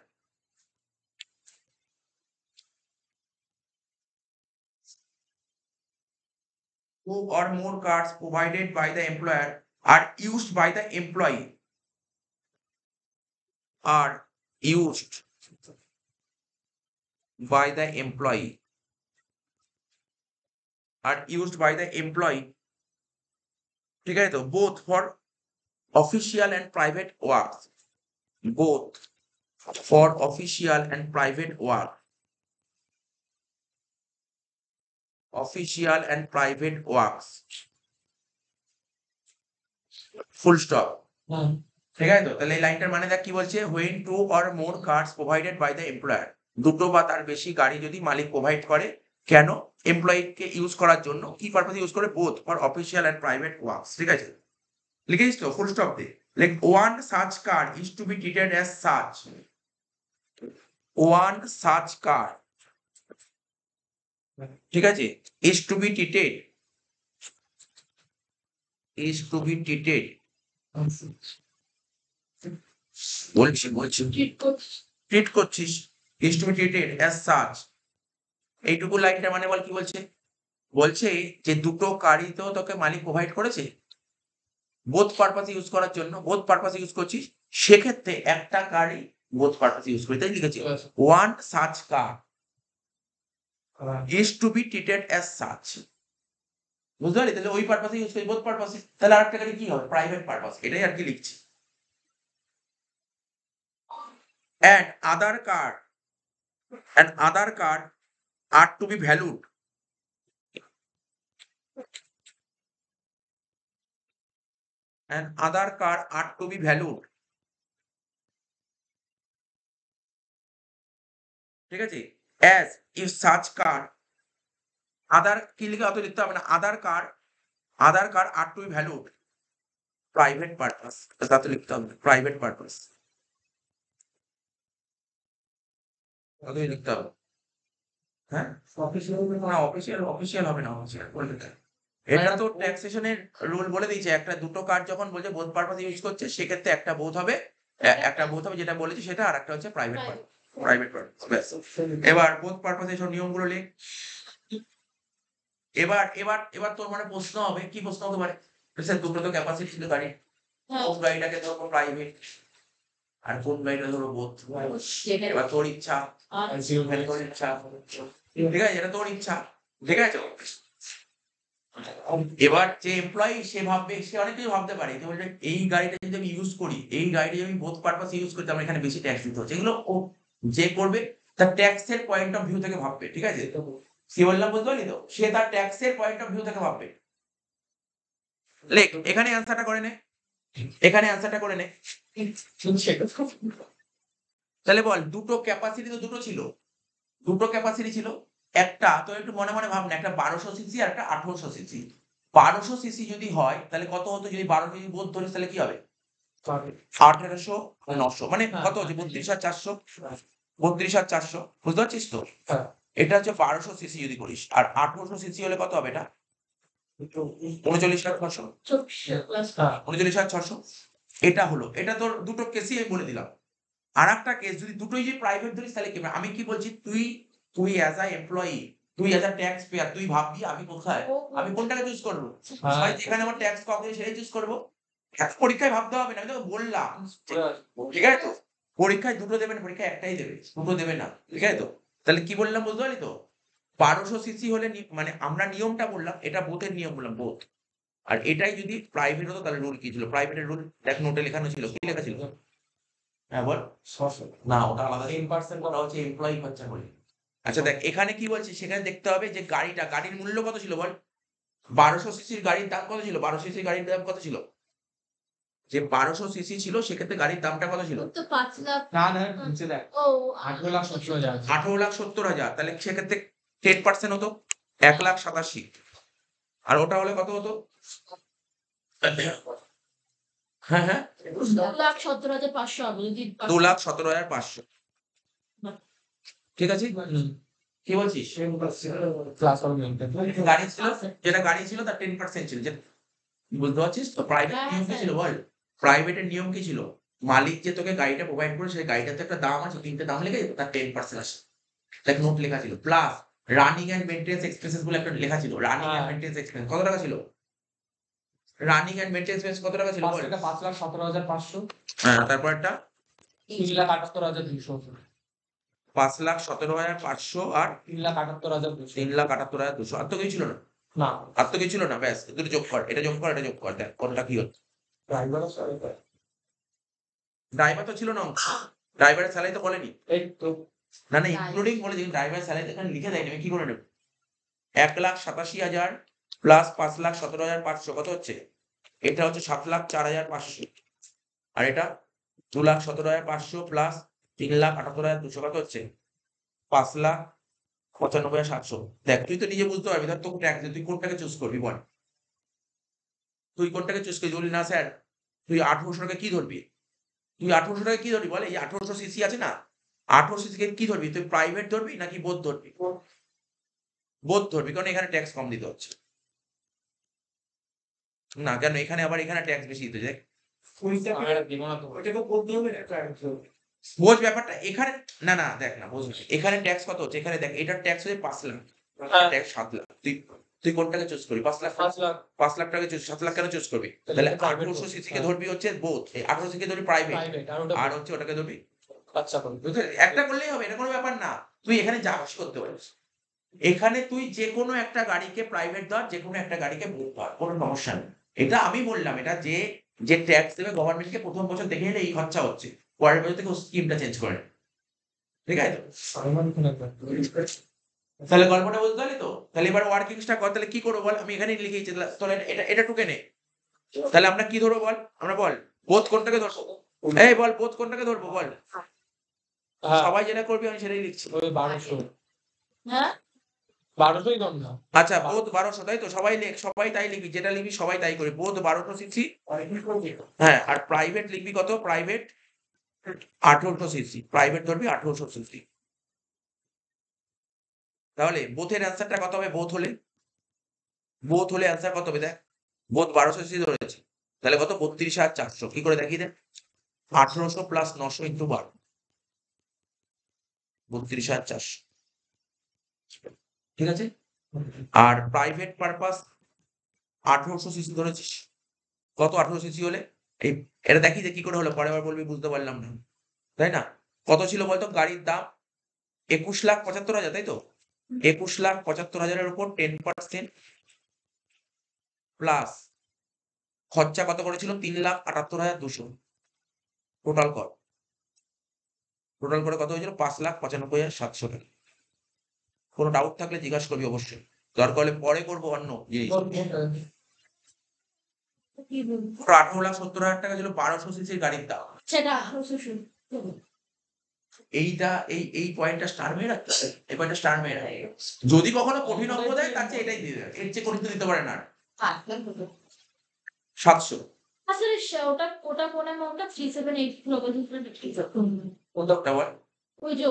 Speaker 1: two or more cards provided by the employer are used by the employee, are used by the employee, are used by the employee, ঠিক আছে, তো both for official and private works, both for official and private work, official and private works, full stop।
Speaker 3: হ্যাঁ
Speaker 1: ঠিক আছে, তো তাহলে এই লাইনটার মানে দেখ কি বলছে, when two or more cars provided by the employer, দুটো বা তার বেশি গাড়ি যদি মালিক প্রোভাইড করে, কেন? এমপ্লয়িকে ইউজ করার জন্য, কি পারপাসে ইউজ করে? Both for official and private works. ঠিক আছে, লিখেছিস তো? ফুল স্টপ দে। Like one such car is to be treated as such, one such car, ঠিক আছে, is to be treated, is to be treated, বলছি ট্রিট করছিস, is to be treated as such. এইটুকু লাইনটা মানে বল কি বলছে? বলছে যে দুটো গাড়ি তো তোকে মালিক প্রোভাইড করেছে বোথ পারপাসে ইউজ করার জন্য, বোথ পারপাসে ইউজ করছিস, সেক্ষেত্রে একটা গাড়ি বোথ পারপাসে ইউজ করি, তাই লিখেছি one such car is to be treated as such. বুঝতে পারলি? তাহলে ওই পারপাসে ইউজ করি বোথ পারপাসে, তাহলে আরেকটা গাড়ি কি হবে? প্রাইভেট পারপাস, এটাই আর কি লিখছি। and other car, and other car are to be valued, and other car are to be valued, ঠিক আছে, as if such car other কি লিখে অত লিখতে হবে না, other car are to be valued private purpose, তাতে লিখতে হবে private purpose, তাতে লিখতে হবে। হ্যাঁ অফিসিয়াল হবে না, অফিসিয়াল বলতে এটা তো ট্যাক্সেশনের রুল বলে দিয়েছে, একটা দুটো কার্ড যখন বলছে বোথ পারপাস ইউজ করছে সেক্ষেত্রে একটা বোথ হবে, একটা বোথ হবে যেটা বলেছে সেটা, আর একটা হচ্ছে প্রাইভেট পারপাস। এবার বোথ পারপাস এসব নিয়মগুলো লিখ। এবার তোর মানে প্রশ্ন হবে, কি প্রশ্ন হতে পারে, স্যার দুটো তো ক্যাপাসিটি ছিল গাড়ি, কোন গাড়িটাকে ধরবো প্রাইভেট আর কোন গাড়িটা ধরবো বোথ, এবার তোর ইচ্ছা, তোর ইচ্ছা, ঠিক আছে, এটা তোর ইচ্ছা, ঠিক আছে। এবার যে এমপ্লয়ি সে ভাববে, সে অনেক কিছু ভাবতে পারে, যে বলছে এই গাড়িটা যদি আমি ইউজ করি, এই গাড়িটা যদি আমি বোথ পারপাস ইউজ করি আমার এখানে বেশি ট্যাক্স দিতে হচ্ছে, এগুলো ও যে করবে তার ট্যাক্সের পয়েন্ট অফ ভিউ থেকে ভাববে, ঠিক আছে, কি বললাম বুঝতে পারলি তো, সে তার ট্যাক্সের পয়েন্ট অফ ভিউ থেকে ভাববে। লেখ এখানে অ্যান্সারটা করে নে, এখানে অ্যান্সারটা করে নে, তাহলে বল দুটো ক্যাপাসিটি তো দুটো ছিল, দুটো ক্যাপাসিটি ছিল, একটা তো একটু মনে মনে ভাব না, একটা 1200 সিসি আর একটা 1800 সিসি, 1200 সিসি যদি হয় তাহলে কত হতো, যদি 12 যদি বোধ ধরিস তাহলে কি হবে, 1800 900 মানে কত হচ্ছে 32,400, 32,400, বুঝতে পারছিস তো, এটা হচ্ছে 1200 সিসি যদি করিস, আর 1800 সিসি হলে কত হবে, এটা 39,600, 39,600, এটা হলো, এটা তোর দুটো কেসই আমি বলে দিলাম। আর একটা কেস যদি দুটোই যে প্রাইভেট ধরিস তাহলে কি হবে? আমি কি বলছি, তুই অ্যাজ আ এমপ্লয়ি, তুই অ্যাজ আ ট্যাক্স পেয়ার, তুই ভাববি আমি কোথায়, আমি কোনটাকে চুজ করবো, হয় যেখানে আমার ট্যাক্স কম আছে সেটাই চুজ করবো, পরীক্ষায় ভাবতে হবে না, আমি তোকে বললাম, ঠিক আছে তো, পরীক্ষায় দুটো দেবে না, পরীক্ষায় একটাই দেবে, দুটো দেবে না, ঠিক আছে তো, তাহলে কি বললাম বুঝতে পারলি তো, 1200 সিসি হলে মানে আমরা নিয়মটা বললাম, এটা বোথের নিয়ম বললাম, বোথ, আর এটাই যদি প্রাইভেট হতো তাহলে রুল কি ছিল, প্রাইভেটের রুল দেখ নোটে লেখানো ছিল, কি লেখা ছিল, হ্যাঁ বল, না ওটা আলাদা 10% করা হচ্ছে এমপ্লয়ি খরচা করে। আচ্ছা দেখ এখানে কি বলছে, সেখানে দেখতে হবে যে গাড়ির মূল্য কত ছিল বল, 1200 সিসির গাড়ির দাম কত ছিল, 1200 সিসির গাড়ির দাম কত ছিল, যে 1200 সিসি ছিল সেক্ষেত্রে গাড়ির দামটা কত ছিল,
Speaker 2: তো 5 লাখ,
Speaker 3: না নিচে দেখ,
Speaker 2: ও
Speaker 3: 18,70,000,
Speaker 1: 18,70,000, তাহলে সেক্ষেত্রে 10% হতো 1,87,000, আর ওটা হলে কত হতো, হ্যাঁ
Speaker 2: 2,17,500 হবে যদি
Speaker 1: 2,17,500, ঠিক আছে, কি বলছিস,
Speaker 3: ক্লাস অফ মেইনটেইন
Speaker 1: গাড়ি ছিল, যেটা গাড়ি ছিল তার 10% ছিল, যে বুঝতে পারছিস তো, প্রাইভেট
Speaker 2: হ্যাঁ,
Speaker 1: নিয়ম কি
Speaker 2: স্যার।
Speaker 1: ছিল বল, প্রাইভেটের নিয়ম কি ছিল, মালিক যে তোকে গাড়িটা প্রোভাইড করে সেই গাড়িটাতে একটা দাম আছে, তিনটে দাম লেখা আছে, তার 10% আসে, দেখ নোট লেখা ছিল, plus running and maintenance expenses বলে একটা লেখা ছিল, রানিং এন্ড মেইনটেনেন্স এক্সপেন্স কত টাকা ছিল, রানিং এন্ড মেইনটেনেন্স এক্সপেন্স কত টাকা ছিল বল,
Speaker 3: 5,17,500,
Speaker 1: হ্যাঁ তারপরটা
Speaker 3: 3,78,200,
Speaker 1: 5,17,500 আর
Speaker 3: 3,78,200,
Speaker 1: 3,78,200, আর তো কিছু ছিল না,
Speaker 3: না
Speaker 1: আর তো কিছু ছিল না, ব্যাস দুটো যোগ কর, এটা যোগ কর, এটা যোগ কর, দেখ কোনটা কি হচ্ছে,
Speaker 3: ড্রাইভার
Speaker 1: ড্রাইভার তো ছিল না, ড্রাইভারের স্যালারি তো বলেনি,
Speaker 3: এই তো
Speaker 1: না ইনক্লুডিং বলে দিন, ড্রাইভার স্যালারি এখানে লিখে দেয়নি, আমি কি করে নেব, 1,87,000 প্লাস 5,17,500 কত হচ্ছে, এটা হচ্ছে 7,04,500, আর এটা 2,17,500 প্লাস 3,78,200 কত হচ্ছে 5,95,700, দেখ তুই তো নিজে বুঝতে পারবি, ধর তোকে ট্যাক্স তুই কোনটাকে চুজ করবি বল, তুই কোনটাকে চুজ করবি, বলি না স্যার তুই 1800 টাকা কি ধরবি, তুই 1800 টাকা কি ধরবি বল, এই 1800 সিসি আছে না, 1800 সিসি কে কি ধরবি, তুই প্রাইভেট ধরবি নাকি বোথ ধরবি, বোথ ধরবি, কারণ এখানে ট্যাক্স কম দিতে হচ্ছে, না কেন এখানে আবার এখানে ট্যাক্স বেশি দিতে যায়, বোঝ ব্যাপারটা, এখানে না দেখ না বোঝ, এখানে ট্যাক্স কত হচ্ছে, এখানে দেখ এটার ট্যাক্স হচ্ছে 5 লাখ, ট্যাক্স 7 লাখ, তুই কোনটাকে চুজ করবি, 5 লাখ, 5 লাখ টাকা চুজ, 7 লাখ কেন চুজ করবি, তাহলে 1800 সিসি কে ধরবি হচ্ছে বোথ, 1800 সিসি কে ধরবি প্রাইভেট, আর হচ্ছে ওটাকে ধরবি,
Speaker 3: আচ্ছা
Speaker 1: বুঝলি? একটা করলেই হবে, এটা কোনো ব্যাপার না, তুই এখানে যা খুশি করতে পারিস, এখানে তুই যে কোনো একটা গাড়িকে প্রাইভেট ধর, যে কোনো একটা গাড়িকে বোথ ধর, কোনো সমস্যা নেই, এটা আমি বললাম, এটা যে ট্যাক্স দেবে গভর্নমেন্টকে প্রথম বছর দেখে নিলে এই খরচা হচ্ছে, পরের বছর থেকে স্কিমটা চেঞ্জ করে, ঠিক আছে তো, তাহলে গল্পটা বুঝতে পারলি তো, তাহলে এবার ওয়ার্কিংসটা কর, তাহলে কি করবো বল, আমি এখানে লিখেছি, তোর এটা টুকে নে, তাহলে আমরা কি ধরবো বল, আমরা বল বোধ কোনটাকে ধরবো, এই বল বোধ কোনটাকে ধরবো বল,
Speaker 3: হ্যাঁ
Speaker 1: সবাই যেটা করবি আমি সেটাই লিখছি।
Speaker 3: ওই 1200
Speaker 2: হ্যাঁ
Speaker 3: 1200ই ধর না।
Speaker 1: আচ্ছা বোধ 1200 তাই তো, সবাই লেখ, সবাই তাই লিখবি, যেটা লিখবি সবাই তাই করবি, বোধ 1200 সিসি। হ্যাঁ আর প্রাইভেট লিখবি কত, প্রাইভেট 1800 সিসি, প্রাইভেট ধরবি 1800 সিসি। তাহলে বোথের অ্যান্সারটা কত হবে, বোথ হলে অ্যান্সার কত হবে দেখ, বোধ 1200 সিসি ধরেছে, তাহলে কত 32,400, কি করে দেখিয়ে দে, 1800 প্লাস 900 ইন্টু 12, 32,400, ঠিক আছে। আর প্রাইভেট পারপাস 1800 সিসি ধরেছিস, কত 1800 সিসি হলে, এই এটা দেখি যে কি করে হলো, পরের বার বলবি বুঝতে পারলাম না, তাই না। কত ছিল বলতো গাড়ির দাম, 21,75,000, তাই তো, 21,75,000-এর উপর 10% প্লাস খরচা কত করেছিল, 3,78,200, টোটাল কর, টোটাল করে কত হয়েছিল, 5,95,700 টাকা। কোনো ডাউট থাকলে জিজ্ঞাসা করবি অবশ্যই, দরকার হলে পরে করবো অন্য জিনিস।
Speaker 2: কি বলবো?
Speaker 1: 18,70,000 টাকা ছিল 1200 সিসির গাড়ির দাম।
Speaker 2: সেটা শুন।
Speaker 1: এইটা এই পয়েন্টটা স্টার মেয়ে রাখতে হবে, এই পয়েন্টটা স্টার মেয়ে রাখতে হবে। যদি কখনো কঠিন অঙ্ক দেয় তার চেয়ে এটাই দিয়ে দেবে, এর চেয়ে কঠিন তো দিতে পারে না। 700
Speaker 2: আসলে ওটা কোন অ্যামাউন্টটা 378 গ্লোবাল
Speaker 1: কোনটা বল,
Speaker 2: ওই যে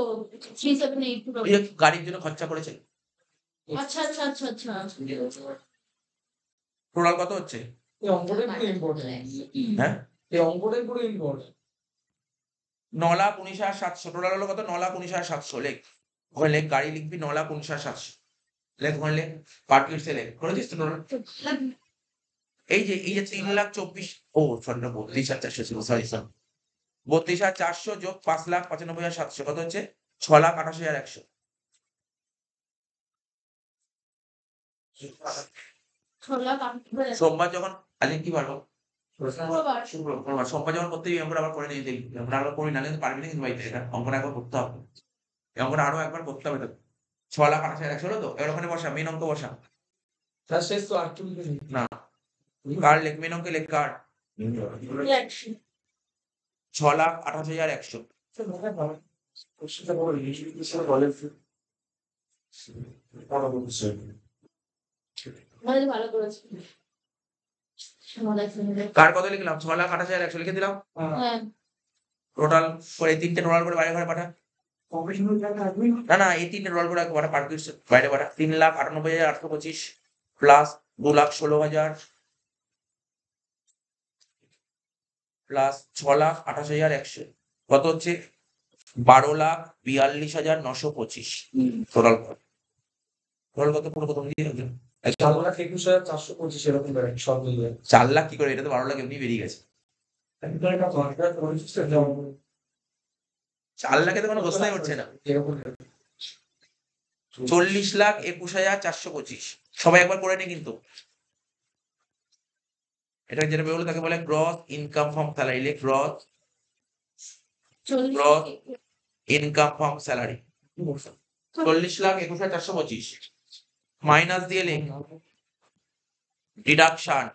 Speaker 2: 378
Speaker 1: ওই যে গাড়ির জন্য খরচা করেছে,
Speaker 2: আচ্ছা আচ্ছা আচ্ছা আচ্ছা
Speaker 1: টোটাল কত হচ্ছে,
Speaker 3: এই অঙ্কটাই পুরো ইম্পর্টেন্ট।
Speaker 1: হ্যাঁ
Speaker 3: এই অঙ্কটাই পুরো ইম্পর্টেন্ট।
Speaker 1: 9,19,700, টোটাল হলো কত, 9,19,700, লেখ ওখানে, লেখ গাড়ি লিখবি 9,19,700, লেখ ওখানে, লেখ পার্কিটসে লেখ, করেছিস তো টোটাল। এই যে 3,24,000, ও সরি 32,400 ছিল, সরি 32,400 যোগ 5,95,700 কত হচ্ছে, 6,28,100। সোমবার যখন, আজকে কি পারবো, শুক্রবার, সোমবার যখন করতে যাবি অঙ্কটা আবার করে নিয়ে দেখবি, আমরা আবার করি না, কিন্তু পারবি না কিন্তু বাড়িতে, এটা অঙ্কটা একবার করতে হবে, এই অঙ্কটা আরো একবার করতে হবে তো। 6,28,100 হলো তো, এবার ওখানে বসা, মেন অঙ্ক বসা,
Speaker 3: তার শেষ তো আর তুমি
Speaker 1: না কার লেখ, মেন অঙ্কে লেখ কার, 6,28,100।
Speaker 2: ভালো করেছি
Speaker 1: কার কত লিখলাম, 6,28,100 লিখে দিলাম,
Speaker 2: হ্যাঁ
Speaker 1: টোটাল করে 3টে টোটাল করে বাইরে ঘরে পাঠা, না এই 3টে টোটাল করে পাঠা, পার্কিটস বাইরে পাঠা, 3,98,825 প্লাস 2,16,000 প্লাস 6,28,100 কত হচ্ছে, 12,42,925 টোটাল কর, টোটাল কত পুরো প্রথম দিয়ে
Speaker 3: 4,21,425 এরকম বেড়ে সব মিলিয়ে।
Speaker 1: 4 লাখ কি করে, এটা তো 12 লাখ এমনি বেরিয়ে গেছে, 4 লাখে তো কোনো প্রশ্নই উঠছে না, 40,21,425, সবাই একবার করে নি কিন্তু, এটা যেটা বেরোলো তাকে বলে গ্রস ইনকাম ফ্রম স্যালারি, লে gross income from salary, 40,21,425 minus দিয়ে লেখ ডিডাকশন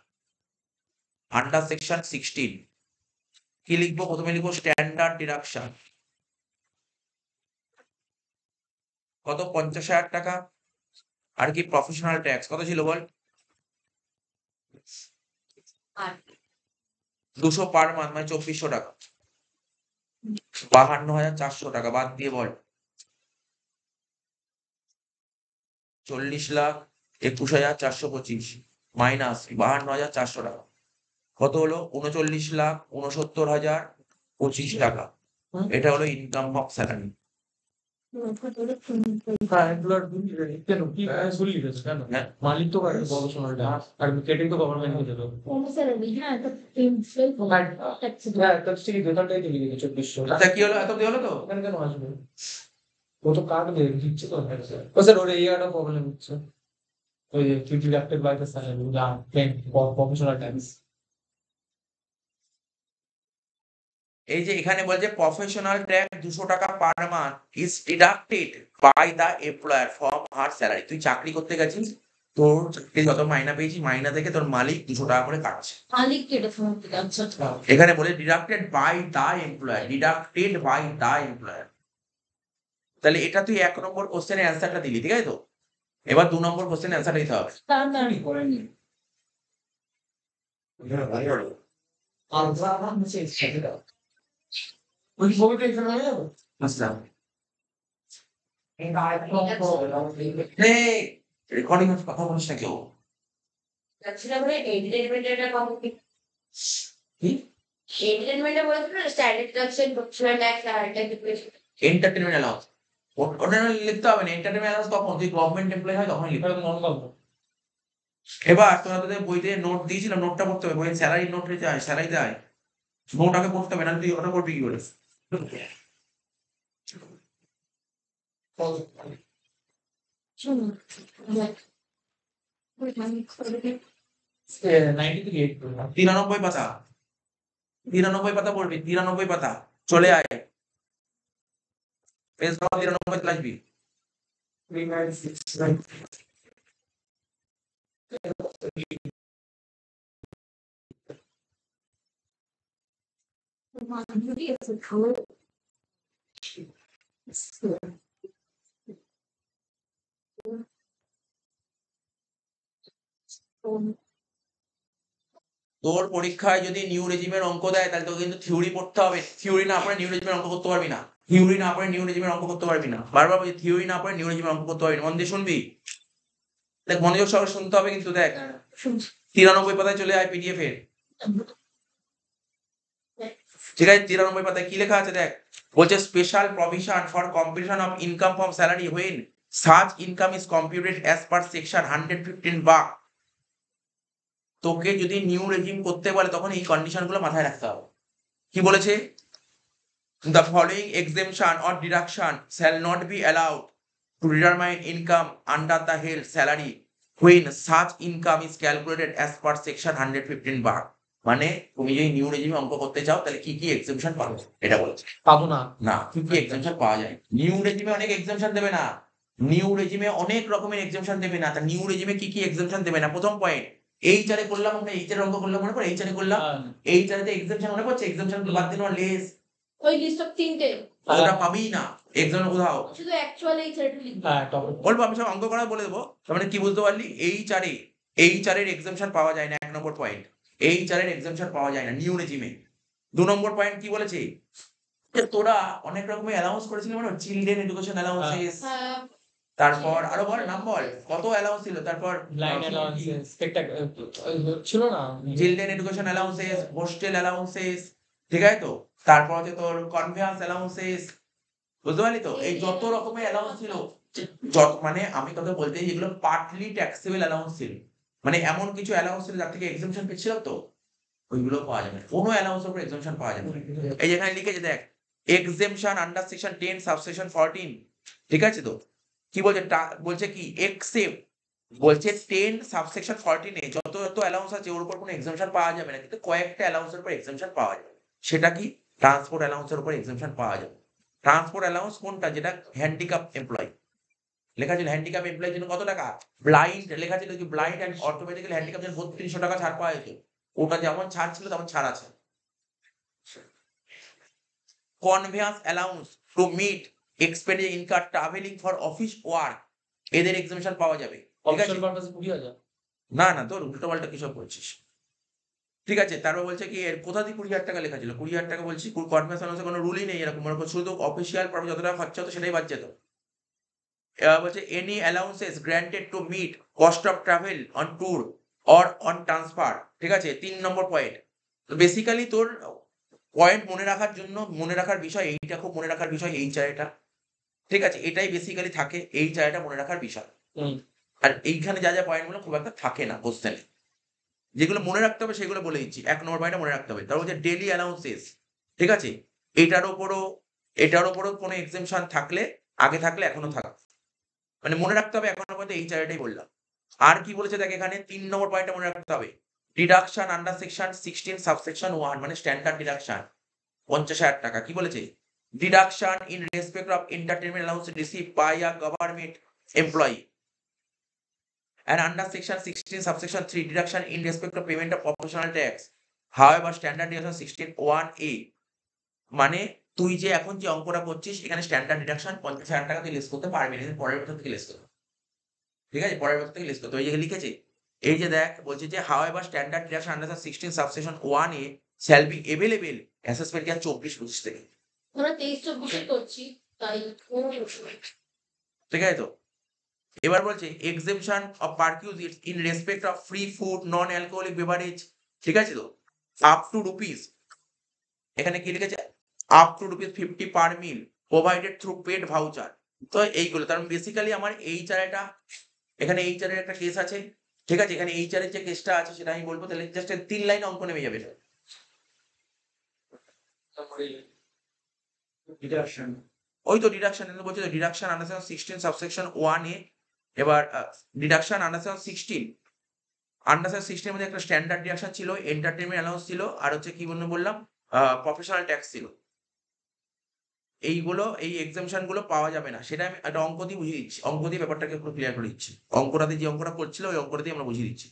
Speaker 1: আন্ডার সেকশন 16, কি লিখবো, প্রথমে লিখবো স্ট্যান্ডার্ড ডিডাকশন, কত 50,000 টাকা, আর কি প্রফেশনাল ট্যাক্স কত ছিল বল, 200 পার মান্থ মানে 2,400 টাকা, 52,400 টাকা বাদ দিয়ে বল, 40,21,425 মাইনাস 52,400 টাকা কত হলো, 39,69,25 টাকা, এটা হলো ইনকাম অফ স্যালারি।
Speaker 3: কেন কি ভুল লিখেছে কেন?
Speaker 1: হ্যাঁ
Speaker 3: মালিক তো প্রফেশনাল আর কেটে তো গভর্নমেন্ট হয়ে যেত। হ্যাঁ ঠিক বেতনটাই তো লিখেছে 2,400।
Speaker 1: আচ্ছা কি হলো, এত হলো তো,
Speaker 3: এখানে কেন আসবে? ও তো কাটবে দিচ্ছে তো। ও স্যার ওর এই একটা প্রবলেম হচ্ছে, ওই যে তুই deducted by the salary professional tax.
Speaker 1: এই যে এখানে বলছে প্রফেশনাল ট্যাক্স 200 টাকা per month is deducted by the employer from her salary, তুই চাকরি করতে গেছিস, তোর চাকরি যত মাইনা পেয়েছি মাইনা থেকে তোর মালিক 200 টাকা করে কাটছে।
Speaker 2: মালিক কেটে ফোন আচ্ছা
Speaker 1: এখানে বলে deducted by the employer, deducted by the employer. তাহলে এটা তুই 1 নম্বর কোশ্চেনের অ্যান্সারটা দিলি, ঠিক আছে তো? এবার 2 নম্বর কোশ্চেনের অ্যান্সারটা দিতে হবে।
Speaker 2: তাড়াতাড়ি
Speaker 3: করেনি আলট্রা হচ্ছে সেটা ওই ছবিটা এখানে হয়ে যাবে
Speaker 1: আচ্ছা
Speaker 3: এই আইফোন
Speaker 1: রেকর্ডিং এর কথা বলিস না কেউ।
Speaker 4: যাচ্ছিল বলে এন্টারটেনমেন্টের কমপ্লিট
Speaker 1: কি
Speaker 4: এন্টারটেনমেন্টে বলেছিল স্ট্যান্ডার্ড ডিডাকশন করছিল না একটা আরেকটা ডিপ্রেশন
Speaker 1: এন্টারটেনমেন্ট অ্যালাউন্স ওটা লিখতে হবে না। এন্টারটেনমেন্ট অ্যালাউন্স কখন তুই গভর্নমেন্ট এমপ্লয়ি হয় তখন লিখতে হবে।
Speaker 3: মন পাবো
Speaker 1: এবার তোরা তোদের বইতে নোট দিয়েছিল, নোটটা করতে হবে। বইয়ের স্যালারি নোট যায়, স্যালারি দেয়, নোট আগে করতে হবে, না তুই ওটা করবি কি করে?
Speaker 2: শুনুন
Speaker 1: 93 পাতা, 93 পাতা পড়বি, 93 পাতা। চলে আয় পেজ নাম্বার 93 তে আসবি। তোর পরীক্ষায় যদি নিউ রেজিমের অঙ্ক দেয় তাহলে তোকে কিন্তু থিওরি পড়তে হবে। থিওরি না পড়ে নিউ রেজিমের অঙ্ক করতে পারবি না। থিওরি না পড়ে নিউ রেজিমের অঙ্ক করতে পারবি না। বারবার বলছি থিওরি না পড়ে নিউ রেজিমের অঙ্ক করতে পারবি না। মন দিয়ে শুনবি, দেখ মনোযোগ সহকারে শুনতে হবে কিন্তু। দেখ 93 পাতায় চলে আয় পিডিএফ এর, ঠিক আছে? 93 পাতায় কি লেখা আছে দেখ। বলছে special provision for competition of income from salary when such income is computed as per section 115 বা। তোকে যদি নিউ রেজিম করতে বলে তখন এই কন্ডিশন গুলো মাথায় রাখতে হবে। কি বলেছে? The following exemption or deduction shall not be allowed to determine income under the head salary when such income is calculated as per section 115 bar. মানে তুমি যদি নিউ রেজিমে অঙ্ক করতে চাও তাহলে কি কি এক্সেমশন পাবে এটা বলছে।
Speaker 3: পাবো না
Speaker 1: না, কি কি এক্সেমশন পাওয়া যায়? নিউ রেজিমে অনেক এক্সেমশন দেবে না। নিউ রেজিমে অনেক রকমের এক্সেমশন দেবে না। তা নিউ রেজিমে কি কি এক্সেমশন দেবে না? প্রথম পয়েন্ট, এইচআরে করলাম আমরা, এইচআর অঙ্ক করলাম মনে পড়ে, এইচআরে করলাম, এইচআরে তে এক্সেমশন মনে পড়ছে, এক্সেমশন বাদ দিন লেস,
Speaker 2: ওই লিস্ট অফ 3টে
Speaker 1: ওটা পাবেই না এক্সামে কোথাও।
Speaker 2: শুধু অ্যাকচুয়াল এই ছেলেটা লিখবে
Speaker 3: হ্যাঁ টপিক
Speaker 1: বলবো আমি সব অঙ্ক করা বলে দেবো। তার মানে কি বুঝতে পারলি? এইচআরের এক্সামশন পাওয়া যায় না, 1 নম্বর পয়েন্ট। এইচআরের এক্সামশন পাওয়া যায় না নিউ রেজিমে। 2 নম্বর পয়েন্ট কি বলেছে? যে তোরা অনেক রকমের অ্যালাউন্স করেছিলি, মানে চিলড্রেন এডুকেশন অ্যালাউন্সেস,
Speaker 2: হ্যাঁ
Speaker 1: তারপর আরো বল নাম বল কত অ্যালাউন্স ছিল, তারপর
Speaker 3: লাইন অ্যালাউন্সেস ছিল না
Speaker 1: children education allowances, hostel allowances, ঠিক আছে তো? তারপর হচ্ছে তোর কনভেয়ান্স অ্যালাউন্সেস, বুঝতে পারলি তো? এই যত রকমের অ্যালাউন্স ছিল, যত মানে আমি তোকে বলতে চাই যেগুলো পার্টলি ট্যাক্সেবল অ্যালাউন্স ছিল, মানে এমন কিছু অ্যালাউন্স ছিল যার থেকে এক্সামশন পেয়েছিল, তো ওইগুলো পাওয়া যাবে না। কোনো অ্যালাউন্সের উপর এক্সামশন পাওয়া যাবে না। এই যেখানে লিখেছে দেখ, এক্সামশন আন্ডার সেকশন 10 সাবসেকশন 14, ঠিক আছে তো? কি বলছে? বলছে কি এক্সেপ্ট, বলছে 10 সাবসেকশন 14 এ যত যত অ্যালাউন্স আছে ওর উপর কোনো এক্সামশন পাওয়া যাবে না, কিন্তু কয়েকটা অ্যালাউন্সের উপর এক্সামশন পাওয়া যাবে। সেটা কি? ট্রান্সপোর্ট অ্যালাউন্সের উপর এক্সামশন পাওয়া যাবে। ট্রান্সপোর্ট অ্যালাউন্স কোনটা? যেটা হ্যান্ডিক্যাপ এমপ্লয় লেখা ছিল, হ্যান্ডিক্যাপ এমপ্লয়ের জন্য কত টাকা, ব্লাইন্ড লেখা ছিল কি ব্লাইন্ড এন্ড অর্থোপেডিক্যাল হ্যান্ডিক্যাপ জন্য 3200 টাকা ছাড় পাওয়া যেত। ওটা যেমন ছাড় ছিল তেমন ছাড় আছে। Conveyance allowance to meet expenditure income travelling for office work, এদের এক্সামশন পাওয়া যাবে, ঠিক আছে?
Speaker 3: অফিসিয়াল পারপাসে 20,000
Speaker 1: না না, তোর উল্টো পাল্টা কিসব বলছিস, ঠিক আছে? তারপর বলছে কি এর কোথা দিয়ে 20,000 টাকা লেখা ছিল, 20,000 টাকা বলছি। কনভেয়ান্স অ্যালাউন্সের কোনো রুলই নেই এরকম, মানে শুধু অফিসিয়াল পারপাস যত টাকা খরচা হতো সেটাই বাদ যেত। এবার বলছে any allowances granted to meet cost of travel on tour or on transfer, ঠিক আছে? 3 নম্বর পয়েন্ট। তো বেসিক্যালি তোর পয়েন্ট মনে রাখার জন্য, মনে রাখার বিষয় এইটা, খুব মনে রাখার বিষয় এই চায়টা, ঠিক আছে? এটাই বেসিক্যালি থাকে, এই চায়টা মনে রাখার বিষয়। আর এইখানে যা যা পয়েন্টগুলো খুব একটা থাকে না কোশ্চেনে, যেগুলো মনে রাখতে হবে সেগুলো বলে দিচ্ছি। 1 নম্বর পয়েন্টটা মনে রাখতে হবে। তারপর হচ্ছে ডেইলি অ্যালাউন্সেস, ঠিক আছে? এটার উপরও কোনো এক্সেমশন থাকলে, আগে থাকলে এখনো থাকা, মানে মনে রাখতে হবে। এখনো পর্যন্ত এই চারটাই বললাম। আর কি বলেছে দেখ এখানে 3 নম্বর পয়েন্টটা মনে রাখতে হবে, ডিডাকশন আন্ডার সেকশন 16 সাবসেকশন 1, মানে স্ট্যান্ডার্ড ডিডাকশন 50,000 টাকা। কি বলেছে? Deduction in respect of entertainment allowance received by a government employee and under section 16 subsection 3 deduction in respect of payment of proportional tax, however standard deduction 16(1)(a) মানে তুই যে এখন যে অঙ্কটা করছিস এখানে স্ট্যান্ডার্ড ডিডাকশন 50,000 টাকা তুই লেস করতে পারবি না, পরের বছর থেকে লেস করতে, ঠিক আছে, পরের বছর থেকে লেস করতে। ওই জায়গায় লিখেছে, এই যে দেখ বলছে যে however standard deduction under 16 subsection 1(a) shall be available assessment year 24-25 থেকে,
Speaker 2: আমরা 23-24 করছি তাই কোনো প্রশ্ন নেই।
Speaker 1: ঠিক আছে তো। এবার বলছে exemption of perquisites in respect of free food non alcoholic beverage, ঠিক আছে তো, আপ টু রুপিস, এখানে কি লিখেছে up to ₹50 per meal provided through paid voucher. তো এইগুলো তার বেসিক্যালি আমার এইচআরটা, এখানে এইচআরের একটা কেস আছে, ঠিক আছে, এখানে এইচআরের যে কেসটা আছে সেটা আমি বলবো, তাহলে জাস্ট 3 লাইন অঙ্ক নেমে যাবে।
Speaker 3: তারপরে ডিডাকশন
Speaker 1: ওই তো ডিডাকশন বলছে তো, ডিডাকশন আন্ডার 16 সাবসেকশন 1(a), এবার ডিডাকশন আন্ডার 16 এর মধ্যে একটা স্ট্যান্ডার্ড ডিডাকশন ছিল, এন্টারটেইনমেন্ট অ্যালাউন্স ছিল, আর হচ্ছে কি বললাম প্রফেশনাল ট্যাক্স ছিল। এইগুলো এই এক্সামশন গুলো পাওয়া যাবে না, সেটা আমি একটা অঙ্ক দিয়ে বুঝিয়ে দিচ্ছি, অঙ্ক দিয়ে ব্যাপারটাকে পুরো ক্লিয়ার করে দিচ্ছি, অঙ্কটাতে যে অঙ্কটা করছিল ওই অঙ্কটা দিয়ে আমরা বুঝিয়ে দিচ্ছি।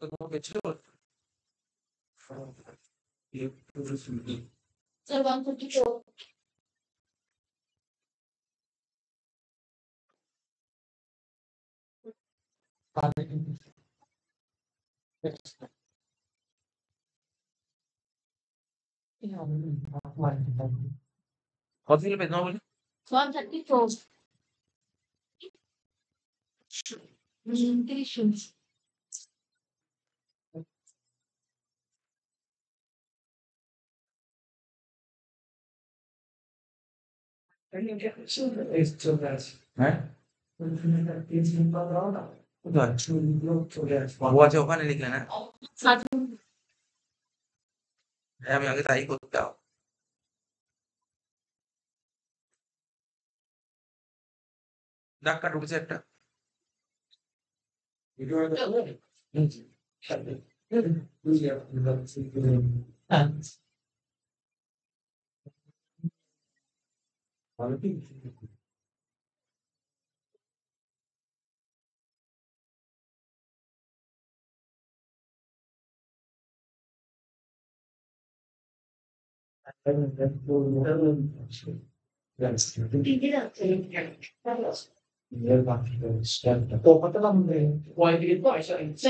Speaker 3: তো তোমাকে ছিল
Speaker 2: স্যার 134
Speaker 1: কত ছিল পেজ নাও বলি?
Speaker 2: 134 30
Speaker 3: চলে আসে
Speaker 1: হ্যাঁ কোথায়?
Speaker 3: চলে আসে
Speaker 1: ও আছে ওখানে লিখলে না? হ্যাঁ, আমি আগে তাই করতাম। ধাক্কা ঢুকেছে একটা।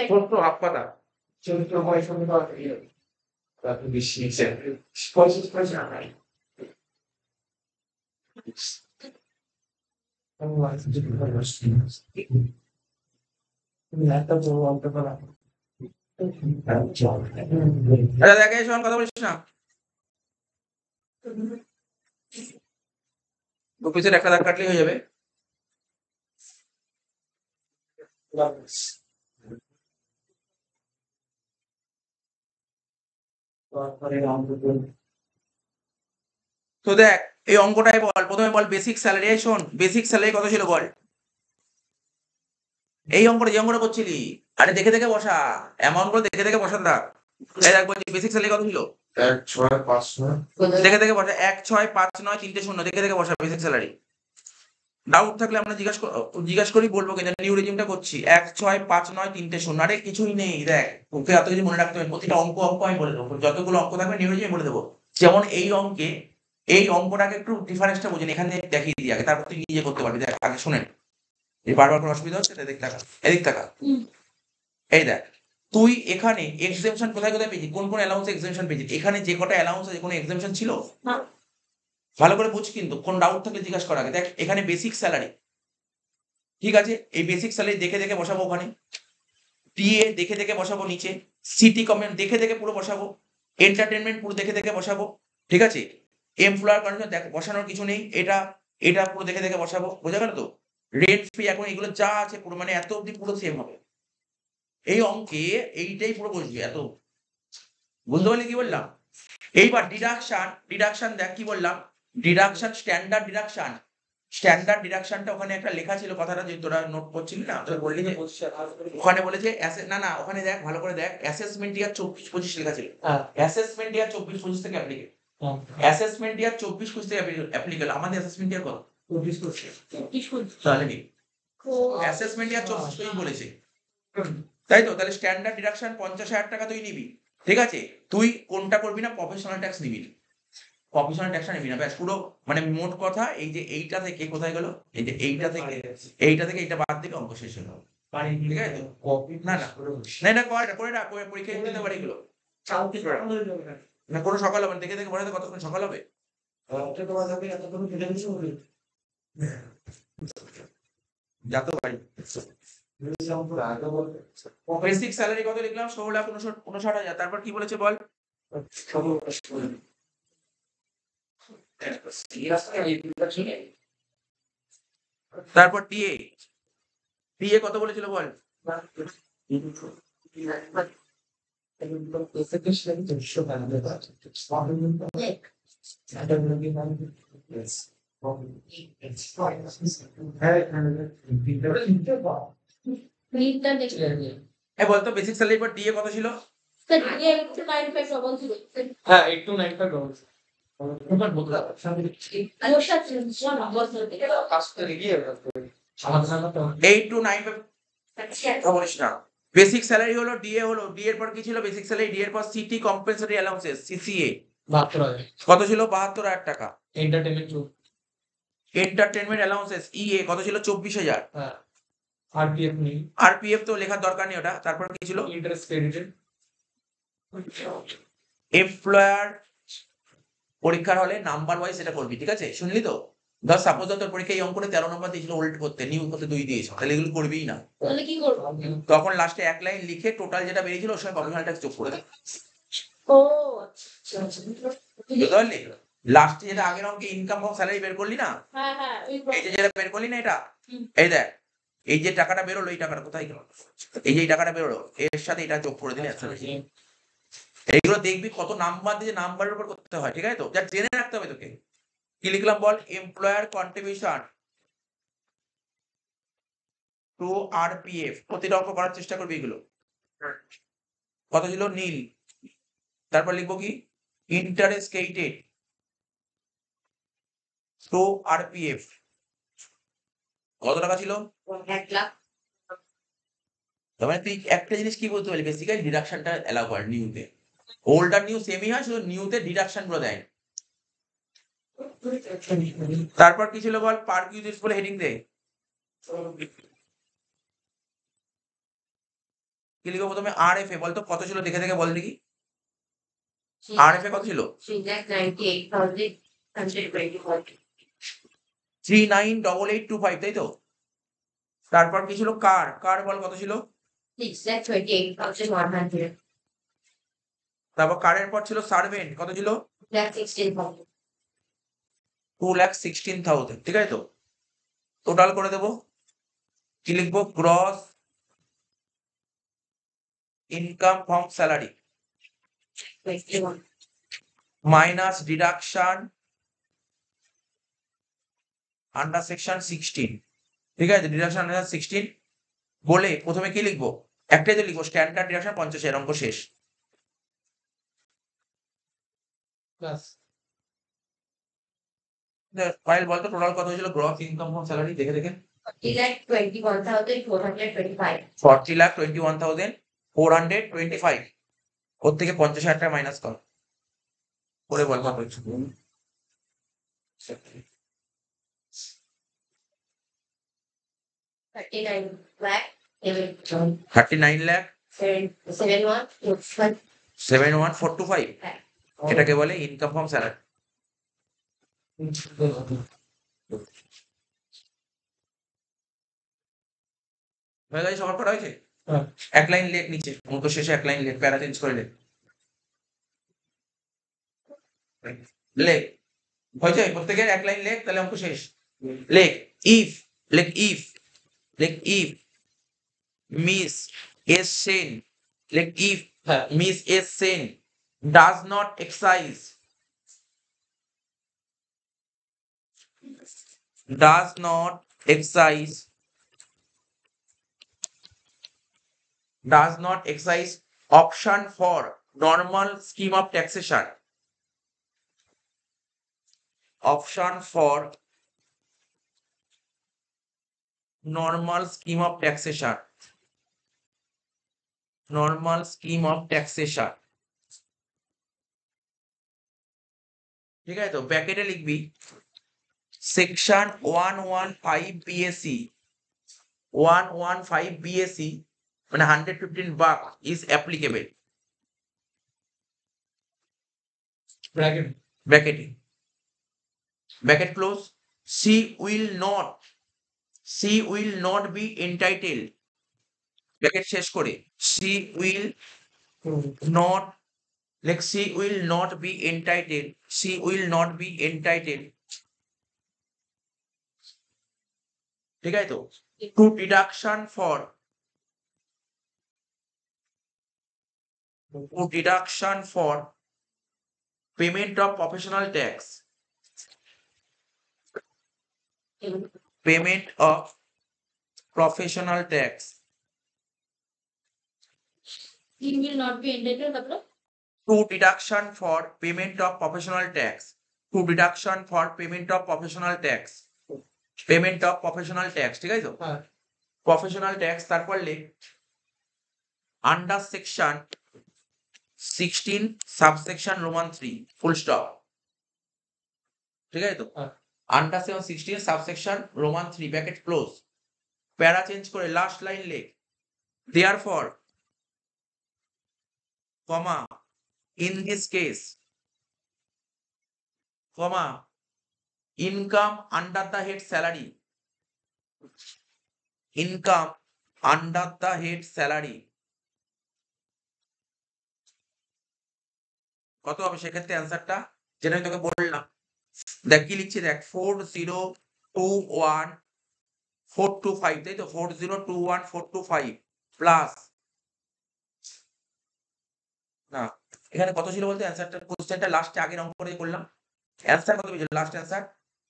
Speaker 1: ছোট্ট হাফ পাতা। আচ্ছা দেখ এই শোন, কথা বলিস না। অফিসের একটা দাগ কাটলেই হয়ে যাবে। তো দেখ এই অঙ্কটাই বল, প্রথমে বল বেসিক স্যালারি। এই শোন, বেসিক স্যালারি কত ছিল বল? এই অঙ্কটা যে অঙ্কটা করছিলি, আরে দেখে দেখে বসা, অ্যামাউন্ট গুলো দেখে দেখে বসান দা। এই দেখ বলছি বেসিক স্যালারি কত ছিল,
Speaker 3: 1,659
Speaker 1: দেখে দেখে বসা, 1,659,303 দেখে দেখে বসা বেসিক স্যালারি। ডাউট থাকলে আমরা জিজ্ঞাসা করি বলবো, কিন্তু নিউ রেজিমটা করছি 1,659,303। আরে কিছুই নেই, দেখ ওকে এত কিছু মনে রাখতে হবে, প্রতিটা অঙ্ক আমি বলে দেবো, যতগুলো অঙ্ক থাকবে নিউ রেজিমে বলে দেবো। যেমন এই অঙ্কে এই অঙ্কটাকে একটু ডিফারেন্সটা বুঝেন, এখানে দেখিয়ে দিই আগে, তারপর তুই নিজে করতে পারবি। দেখ আগে শুনেন, এই বারবার কোনো অসুবিধা হচ্ছে? এদিক টাকা, এদিক টাকা। এই দেখ তুই এখানে এক্সেমশন কোথায় কোথায় পেয়েছিস, কোন কোন অ্যালাউন্স এক্সেমশন পেয়েছিস, এখানে যে কটা অ্যালাউন্স আছে কোনো এক্সেমশন ছিল? ভালো করে বুঝ, কিন্তু কোন ডাউট থাকলে জিজ্ঞাসা করা আগে। দেখ এখানে বেসিক স্যালারি, ঠিক আছে, এই বেসিক স্যালারি দেখে দেখে বসাবো, ওখানে টিএ দেখে দেখে বসাবো, নিচে সিটি কমেন্ট দেখে দেখে পুরো বসাবো, এন্টারটেনমেন্ট পুরো দেখে দেখে বসাবো, ঠিক আছে, এমপ্লয়ার কন্ডিশন দেখ বসানোর কিছু নেই, এটা পুরো দেখে দেখে বসাবো, বোঝা গেল তো। রেট ফ্রি এখন এগুলো যা আছে পুরো মানে এত অব্দি পুরো সেম হবে। এই অঙ্কে এইটাই পুরো বসবে, এত বুঝতে পারলি কি বললাম? এইবার ডিডাকশন দেখ কি বললাম, ডিডাকশন স্ট্যান্ডার্ড ডিডাকশনটা ওখানে একটা লেখা ছিল, কথাটা যে তোরা নোট করছিলি না, তোরা বললি যে ওখানে বলেছে না ওখানে দেখ ভালো করে দেখ, অ্যাসেসমেন্ট ইয়ার 24-25 লেখা ছিল, অ্যাসেসমেন্ট ইয়ার 24-25 থেকে অ্যাপ্লিকেবল। অ্যাসেসমেন্ট ইয়ার 24-25 থেকে অ্যাপ্লিকেবল। আমাদের অ্যাসেসমেন্ট ইয়ার কত?
Speaker 3: 24
Speaker 1: তাহলে কি অ্যাসেসমেন্ট ইয়ার 24 বলেছে, তাই তো? তাহলে স্ট্যান্ডার্ড ডিডাকশন 50,000 টাকা তুই নিবি, ঠিক আছে? তুই কোনটা করবি না, প্রফেশনাল ট্যাক্স নিবি না, প্রফেশনাল ট্যাক্সটা নিবি না, ব্যাস। পুরো মানে মোট কথা এই যে এইটা থেকে কোথায় গেল, এই যে এইটা থেকে এইটা বাদ দিলে অঙ্ক শেষ হলো, ঠিক আছে? না না না, এটা করে রাখ, পরীক্ষা দিতে পারি এগুলো না, কোনো সকাল হবে না, দেখে দেখে পড়াতে কতক্ষণ সকাল হবে? যা তো পারি। বেসিক স্যালারি কত লিখলাম? 16,59,000। তারপর কি বলেছে বল? তারপর টিএ, টিএ কত বলেছিল বল?
Speaker 2: প্রিন্টটা দেখে
Speaker 1: হ্যাঁ বলতো বেসিক স্যালারি পর টিএ কত ছিল?
Speaker 2: স্যার ডিএ 95 ডবল ছিল
Speaker 3: হ্যাঁ 8 to 9 ডলার
Speaker 2: ওর সাথে নম্বর ধরে
Speaker 3: সমাধান
Speaker 1: 8 to 9 বলিস না। বেসিক স্যালারি হলো, ডিএ হলো, ডি এর পর কি ছিল? বেসিক স্যালারি, ডি এর পর সিটি কম্পেনসেটরি অ্যালাউন্সেস, সিসিএ
Speaker 3: 72,000
Speaker 1: কত ছিল? 72,000 টাকা।
Speaker 3: এন্টারটেইনমেন্ট
Speaker 1: এন্টারটেনমেন্ট অ্যালাউন্সেস ইএ কত ছিল? 24,000।
Speaker 3: হ্যাঁ আরপিএফ নেই
Speaker 1: আরপিএফ তো লেখার দরকার নেই ওটা। তারপর কি ছিল?
Speaker 3: ইন্টারেস্ট ক্রেডিটেড
Speaker 1: এমপ্লয়ার পরীক্ষার হলে নাম্বার ওয়াইজ এটা করবি, ঠিক আছে? শুনলি তো? ধর সাপোজ তোর পরীক্ষায় এই অঙ্কটা 13 নম্বর দিয়েছিল, ওল্ড করতে, নিউ করতে 2 দিয়েছিল, তাহলে এগুলো করবিই না।
Speaker 2: তাহলে কি করব?
Speaker 1: তখন লাস্টে এক লাইন লিখে টোটাল যেটা বেরিয়েছিল ওর সঙ্গে প্রফেশনাল ট্যাক্স যোগ করে দে,
Speaker 2: ও
Speaker 1: বুঝতে পারলি? লাস্টে যেটা আগের অঙ্কে ইনকাম এবং স্যালারি বের করলি না,
Speaker 2: হ্যাঁ হ্যাঁ
Speaker 1: এই যে যেটা বের করলি না এটা,
Speaker 2: হুম।
Speaker 1: এই দেখ, এই যে টাকাটা বেরোলো, এই টাকাটা কোথায় গেল? এই যে এই টাকাটা বেরোলো, এর সাথে এটা যোগ করে দিলে answer হয়ে যাবে। এইগুলো দেখবি কত নাম্বার দিয়ে, নাম্বারের উপর করতে হয়, ঠিক আছে তো? যা জেনে রাখতে হবে তোকে। কি লিখলাম বল? এমপ্লয়ার কন্ট্রিবিউশন টু আরপিএফ, প্রতিটা অঙ্ক করার চেষ্টা করবি এগুলো। কত ছিল? নীল। তারপর লিখবো কি? ইন্টারেস্ট ক্রেডিটেড টু আরপিএফ কত টাকা ছিল?
Speaker 4: 1 লাখ
Speaker 1: তার মানে তুই একটা জিনিস কি বলতে পারলি, বেসিক্যালি ডিডাকশনটা অ্যালাউ করে নিউতে। ওল্ড আর নিউ সেমই হয়, শুধু নিউতে ডিডাকশন গুলো দেয়। তারপর কি ছিল বল? পার্ক ইউজেস বলে হেডিং দে। কি লিখবো প্রথমে? আরএফএ বলতো কত ছিল, দেখে দেখে বল দেখি। আরএফএ কত ছিল?
Speaker 4: 3,98,125
Speaker 1: 398825, তাই তো? তারপর কি ছিল? কার বল কত ছিল?
Speaker 4: 6,28,100
Speaker 1: তারপর কারের পর ছিল সার্ভেন্ট, কত ছিল?
Speaker 4: 16,000
Speaker 1: 2,16,000, ঠিক আছে তো? টোটাল করে দেবো। কি লিখবো? Gross income from salary
Speaker 4: 21
Speaker 1: minus deduction under section 16, ঠিক আছে? ডিডাকশন আন্ডার 16 বলে প্রথমে কি লিখবো? একটাই তো লিখবো, স্ট্যান্ডার্ড ডিডাকশন 50,000, অঙ্ক শেষ।
Speaker 3: প্লাস
Speaker 1: ফাইল বলতো টোটাল কত হয়েছিল? গ্রস ইনকাম ফ্রম স্যালারি দেখে দেখে
Speaker 4: 40,21,425
Speaker 1: 40,21,425, ওর থেকে 50,000 টাকা মাইনাস কর করে বল কত হচ্ছে। 39,71,425,
Speaker 4: হ্যাঁ।
Speaker 1: এটাকে বলে ইনকাম ফ্রম স্যালারি। হয়ে গেছে? সবার করা হয়েছে?
Speaker 3: হ্যাঁ।
Speaker 1: এক লাইন লেখ নিচে, অঙ্ক শেষে এক লাইন লেখ, প্যারা চেঞ্জ করে লেখ। লেখ হয়েছে? প্রত্যেকের এক লাইন লেখ, তাহলে অঙ্ক শেষ। লেখ ইফ, লেখ ইফ মিস এস সেন, লেখ ইফ
Speaker 3: হ্যাঁ
Speaker 1: miss S Sen does not excise, does not excise, does not excise option for normal scheme of taxation, option for normal scheme of taxation. Normal scheme of taxation. ঠিক আছে তো ব্র্যাকেটে লিখবি section 115 BSc 115 BSc মানে 115 বাক is applicable.
Speaker 3: Bracket
Speaker 1: Bracketing. Bracket close. She will not be entitled. Bracket শেষ করে she will not, like she will not be entitled. She will not be entitled. ঠিক আছে তো to deduction for payment of professional tax. Payment of professional tax.
Speaker 2: He will not be entitled मतलब
Speaker 1: To deduction for payment of professional tax. To deduction for payment of professional tax. Payment of professional tax. ঠিক আছে তো
Speaker 3: হ্যাঁ
Speaker 1: professional tax তারপর লিখ under section 16 subsection Roman 3 full stop. ঠিক আছে তো
Speaker 3: হ্যাঁ
Speaker 1: under section 16 subsection Roman 3 bracket close. প্যারা চেঞ্জ করে লাস্ট লাইন লিখ therefore comma in this case comma income under the head salary, income under the head salary কত হবে সেক্ষেত্রে অ্যান্সারটা যেটা আমি তোকে বললাম দেখ কি লিখছি দেখ 4021425 তাই তো 4021425 প্লাস না এখানে কত ছিল বলতে অ্যান্সারটা কোশ্চেনটা লাস্টে আগের অঙ্ক করে করলাম অ্যান্সার কত পেয়েছিল লাস্ট অ্যান্সার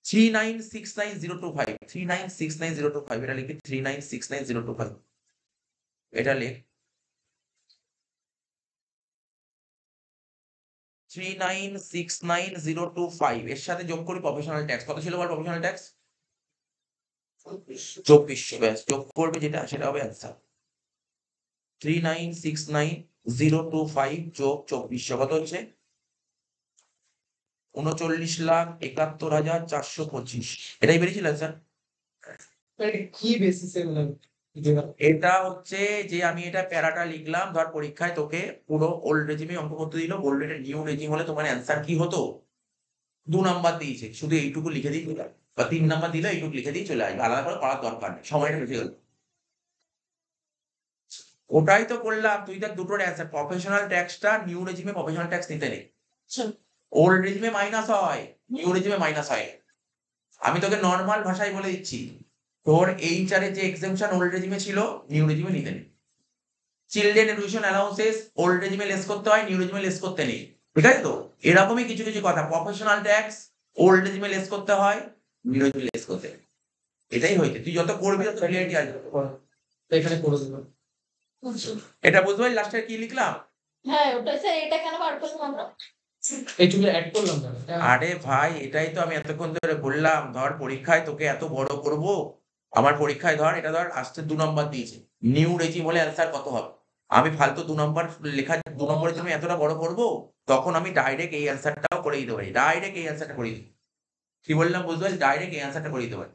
Speaker 1: 3969025 3969025 এটা লিখি 3969025 এটা লিখ 3969025 এর সাথে যোগ করি প্রফেশনাল ট্যাক্স কত ছিল বল প্রফেশনাল ট্যাক্স 2400 ব্যাস যোগ করবে যেটা সেটা হবে অ্যান্সার 3969025 যোগ 2400 কত হচ্ছে 39,71,425 এটাই বেরিয়েছিল স্যার
Speaker 3: এটা কি বেসিসে মানে
Speaker 1: এটা হচ্ছে যে আমি এটা প্যারাটা লিখলাম ধর পরীক্ষায় তোকে পুরো ওল্ড রেজিমে অঙ্ক করতে দিল বললো এটা নিউ রেজিম হলে তোমার অ্যান্সার কি হতো 2 নাম্বার দিয়েছে শুধু এইটুকু লিখে দিয়ে চলে আসবে বা 3 নাম্বার দিলে এইটুকু লিখে দিয়ে চলে আসবে আলাদা করে করার দরকার নেই সময়টা বেঁচে গেল ওটাই তো করলাম তুই দেখ দুটোর অ্যান্সার প্রফেশনাল ট্যাক্সটা নিউ রেজিমে প্রফেশনাল ট্যাক্স নিতে নেই ওল্ড রেজিমে মাইনাস হয় নিউ রেজিমে মাইনাস হয় আমি তোকে নর্মাল ভাষায় বলে দিচ্ছি তোর এইচআর এর যে এক্সেমশন ওল্ড রেজিমে ছিল নিউ রেজিমে নিতে নেই চিলড্রেন এডুকেশন অ্যালাউন্সেস ওল্ড রেজিমে লেস করতে হয় নিউ রেজিমে লেস করতে নেই ঠিক আছে তো এরকমই কিছু কিছু কথা প্রফেশনাল ট্যাক্স ওল্ড রেজিমে লেস করতে হয় নিউ রেজিমে লেস করতে নেই। এটাই হয়েছে তুই যত করবি তত ক্লিয়ারিটি আসবে
Speaker 3: এখানে করে দিলাম
Speaker 1: এটা বুঝতে পারলি লাস্টে কি লিখলাম
Speaker 2: হ্যাঁ ওটা স্যার এটা কেন বার করলাম আমরা
Speaker 3: এইটুকু অ্যাড করলাম না
Speaker 1: আরে ভাই এটাই তো আমি এতক্ষণ ধরে বললাম ধর পরীক্ষায় তোকে এত বড় করব আমার পরীক্ষায় ধর এটা ধর আসতে 2 নম্বর দিয়েছে নিউ রেজিম হলে অ্যান্সার কত হবে আমি ফালতু 2 নম্বর লেখা 2 নম্বরের জন্য এতটা বড় করব তখন আমি ডাইরেক্ট এই অ্যান্সারটাও করে দিতে পারি ডাইরেক্ট এই অ্যান্সারটা করে দিই কি বললাম বুঝতে পারছি ডাইরেক্ট এই অ্যান্সারটা করে দিতে পারি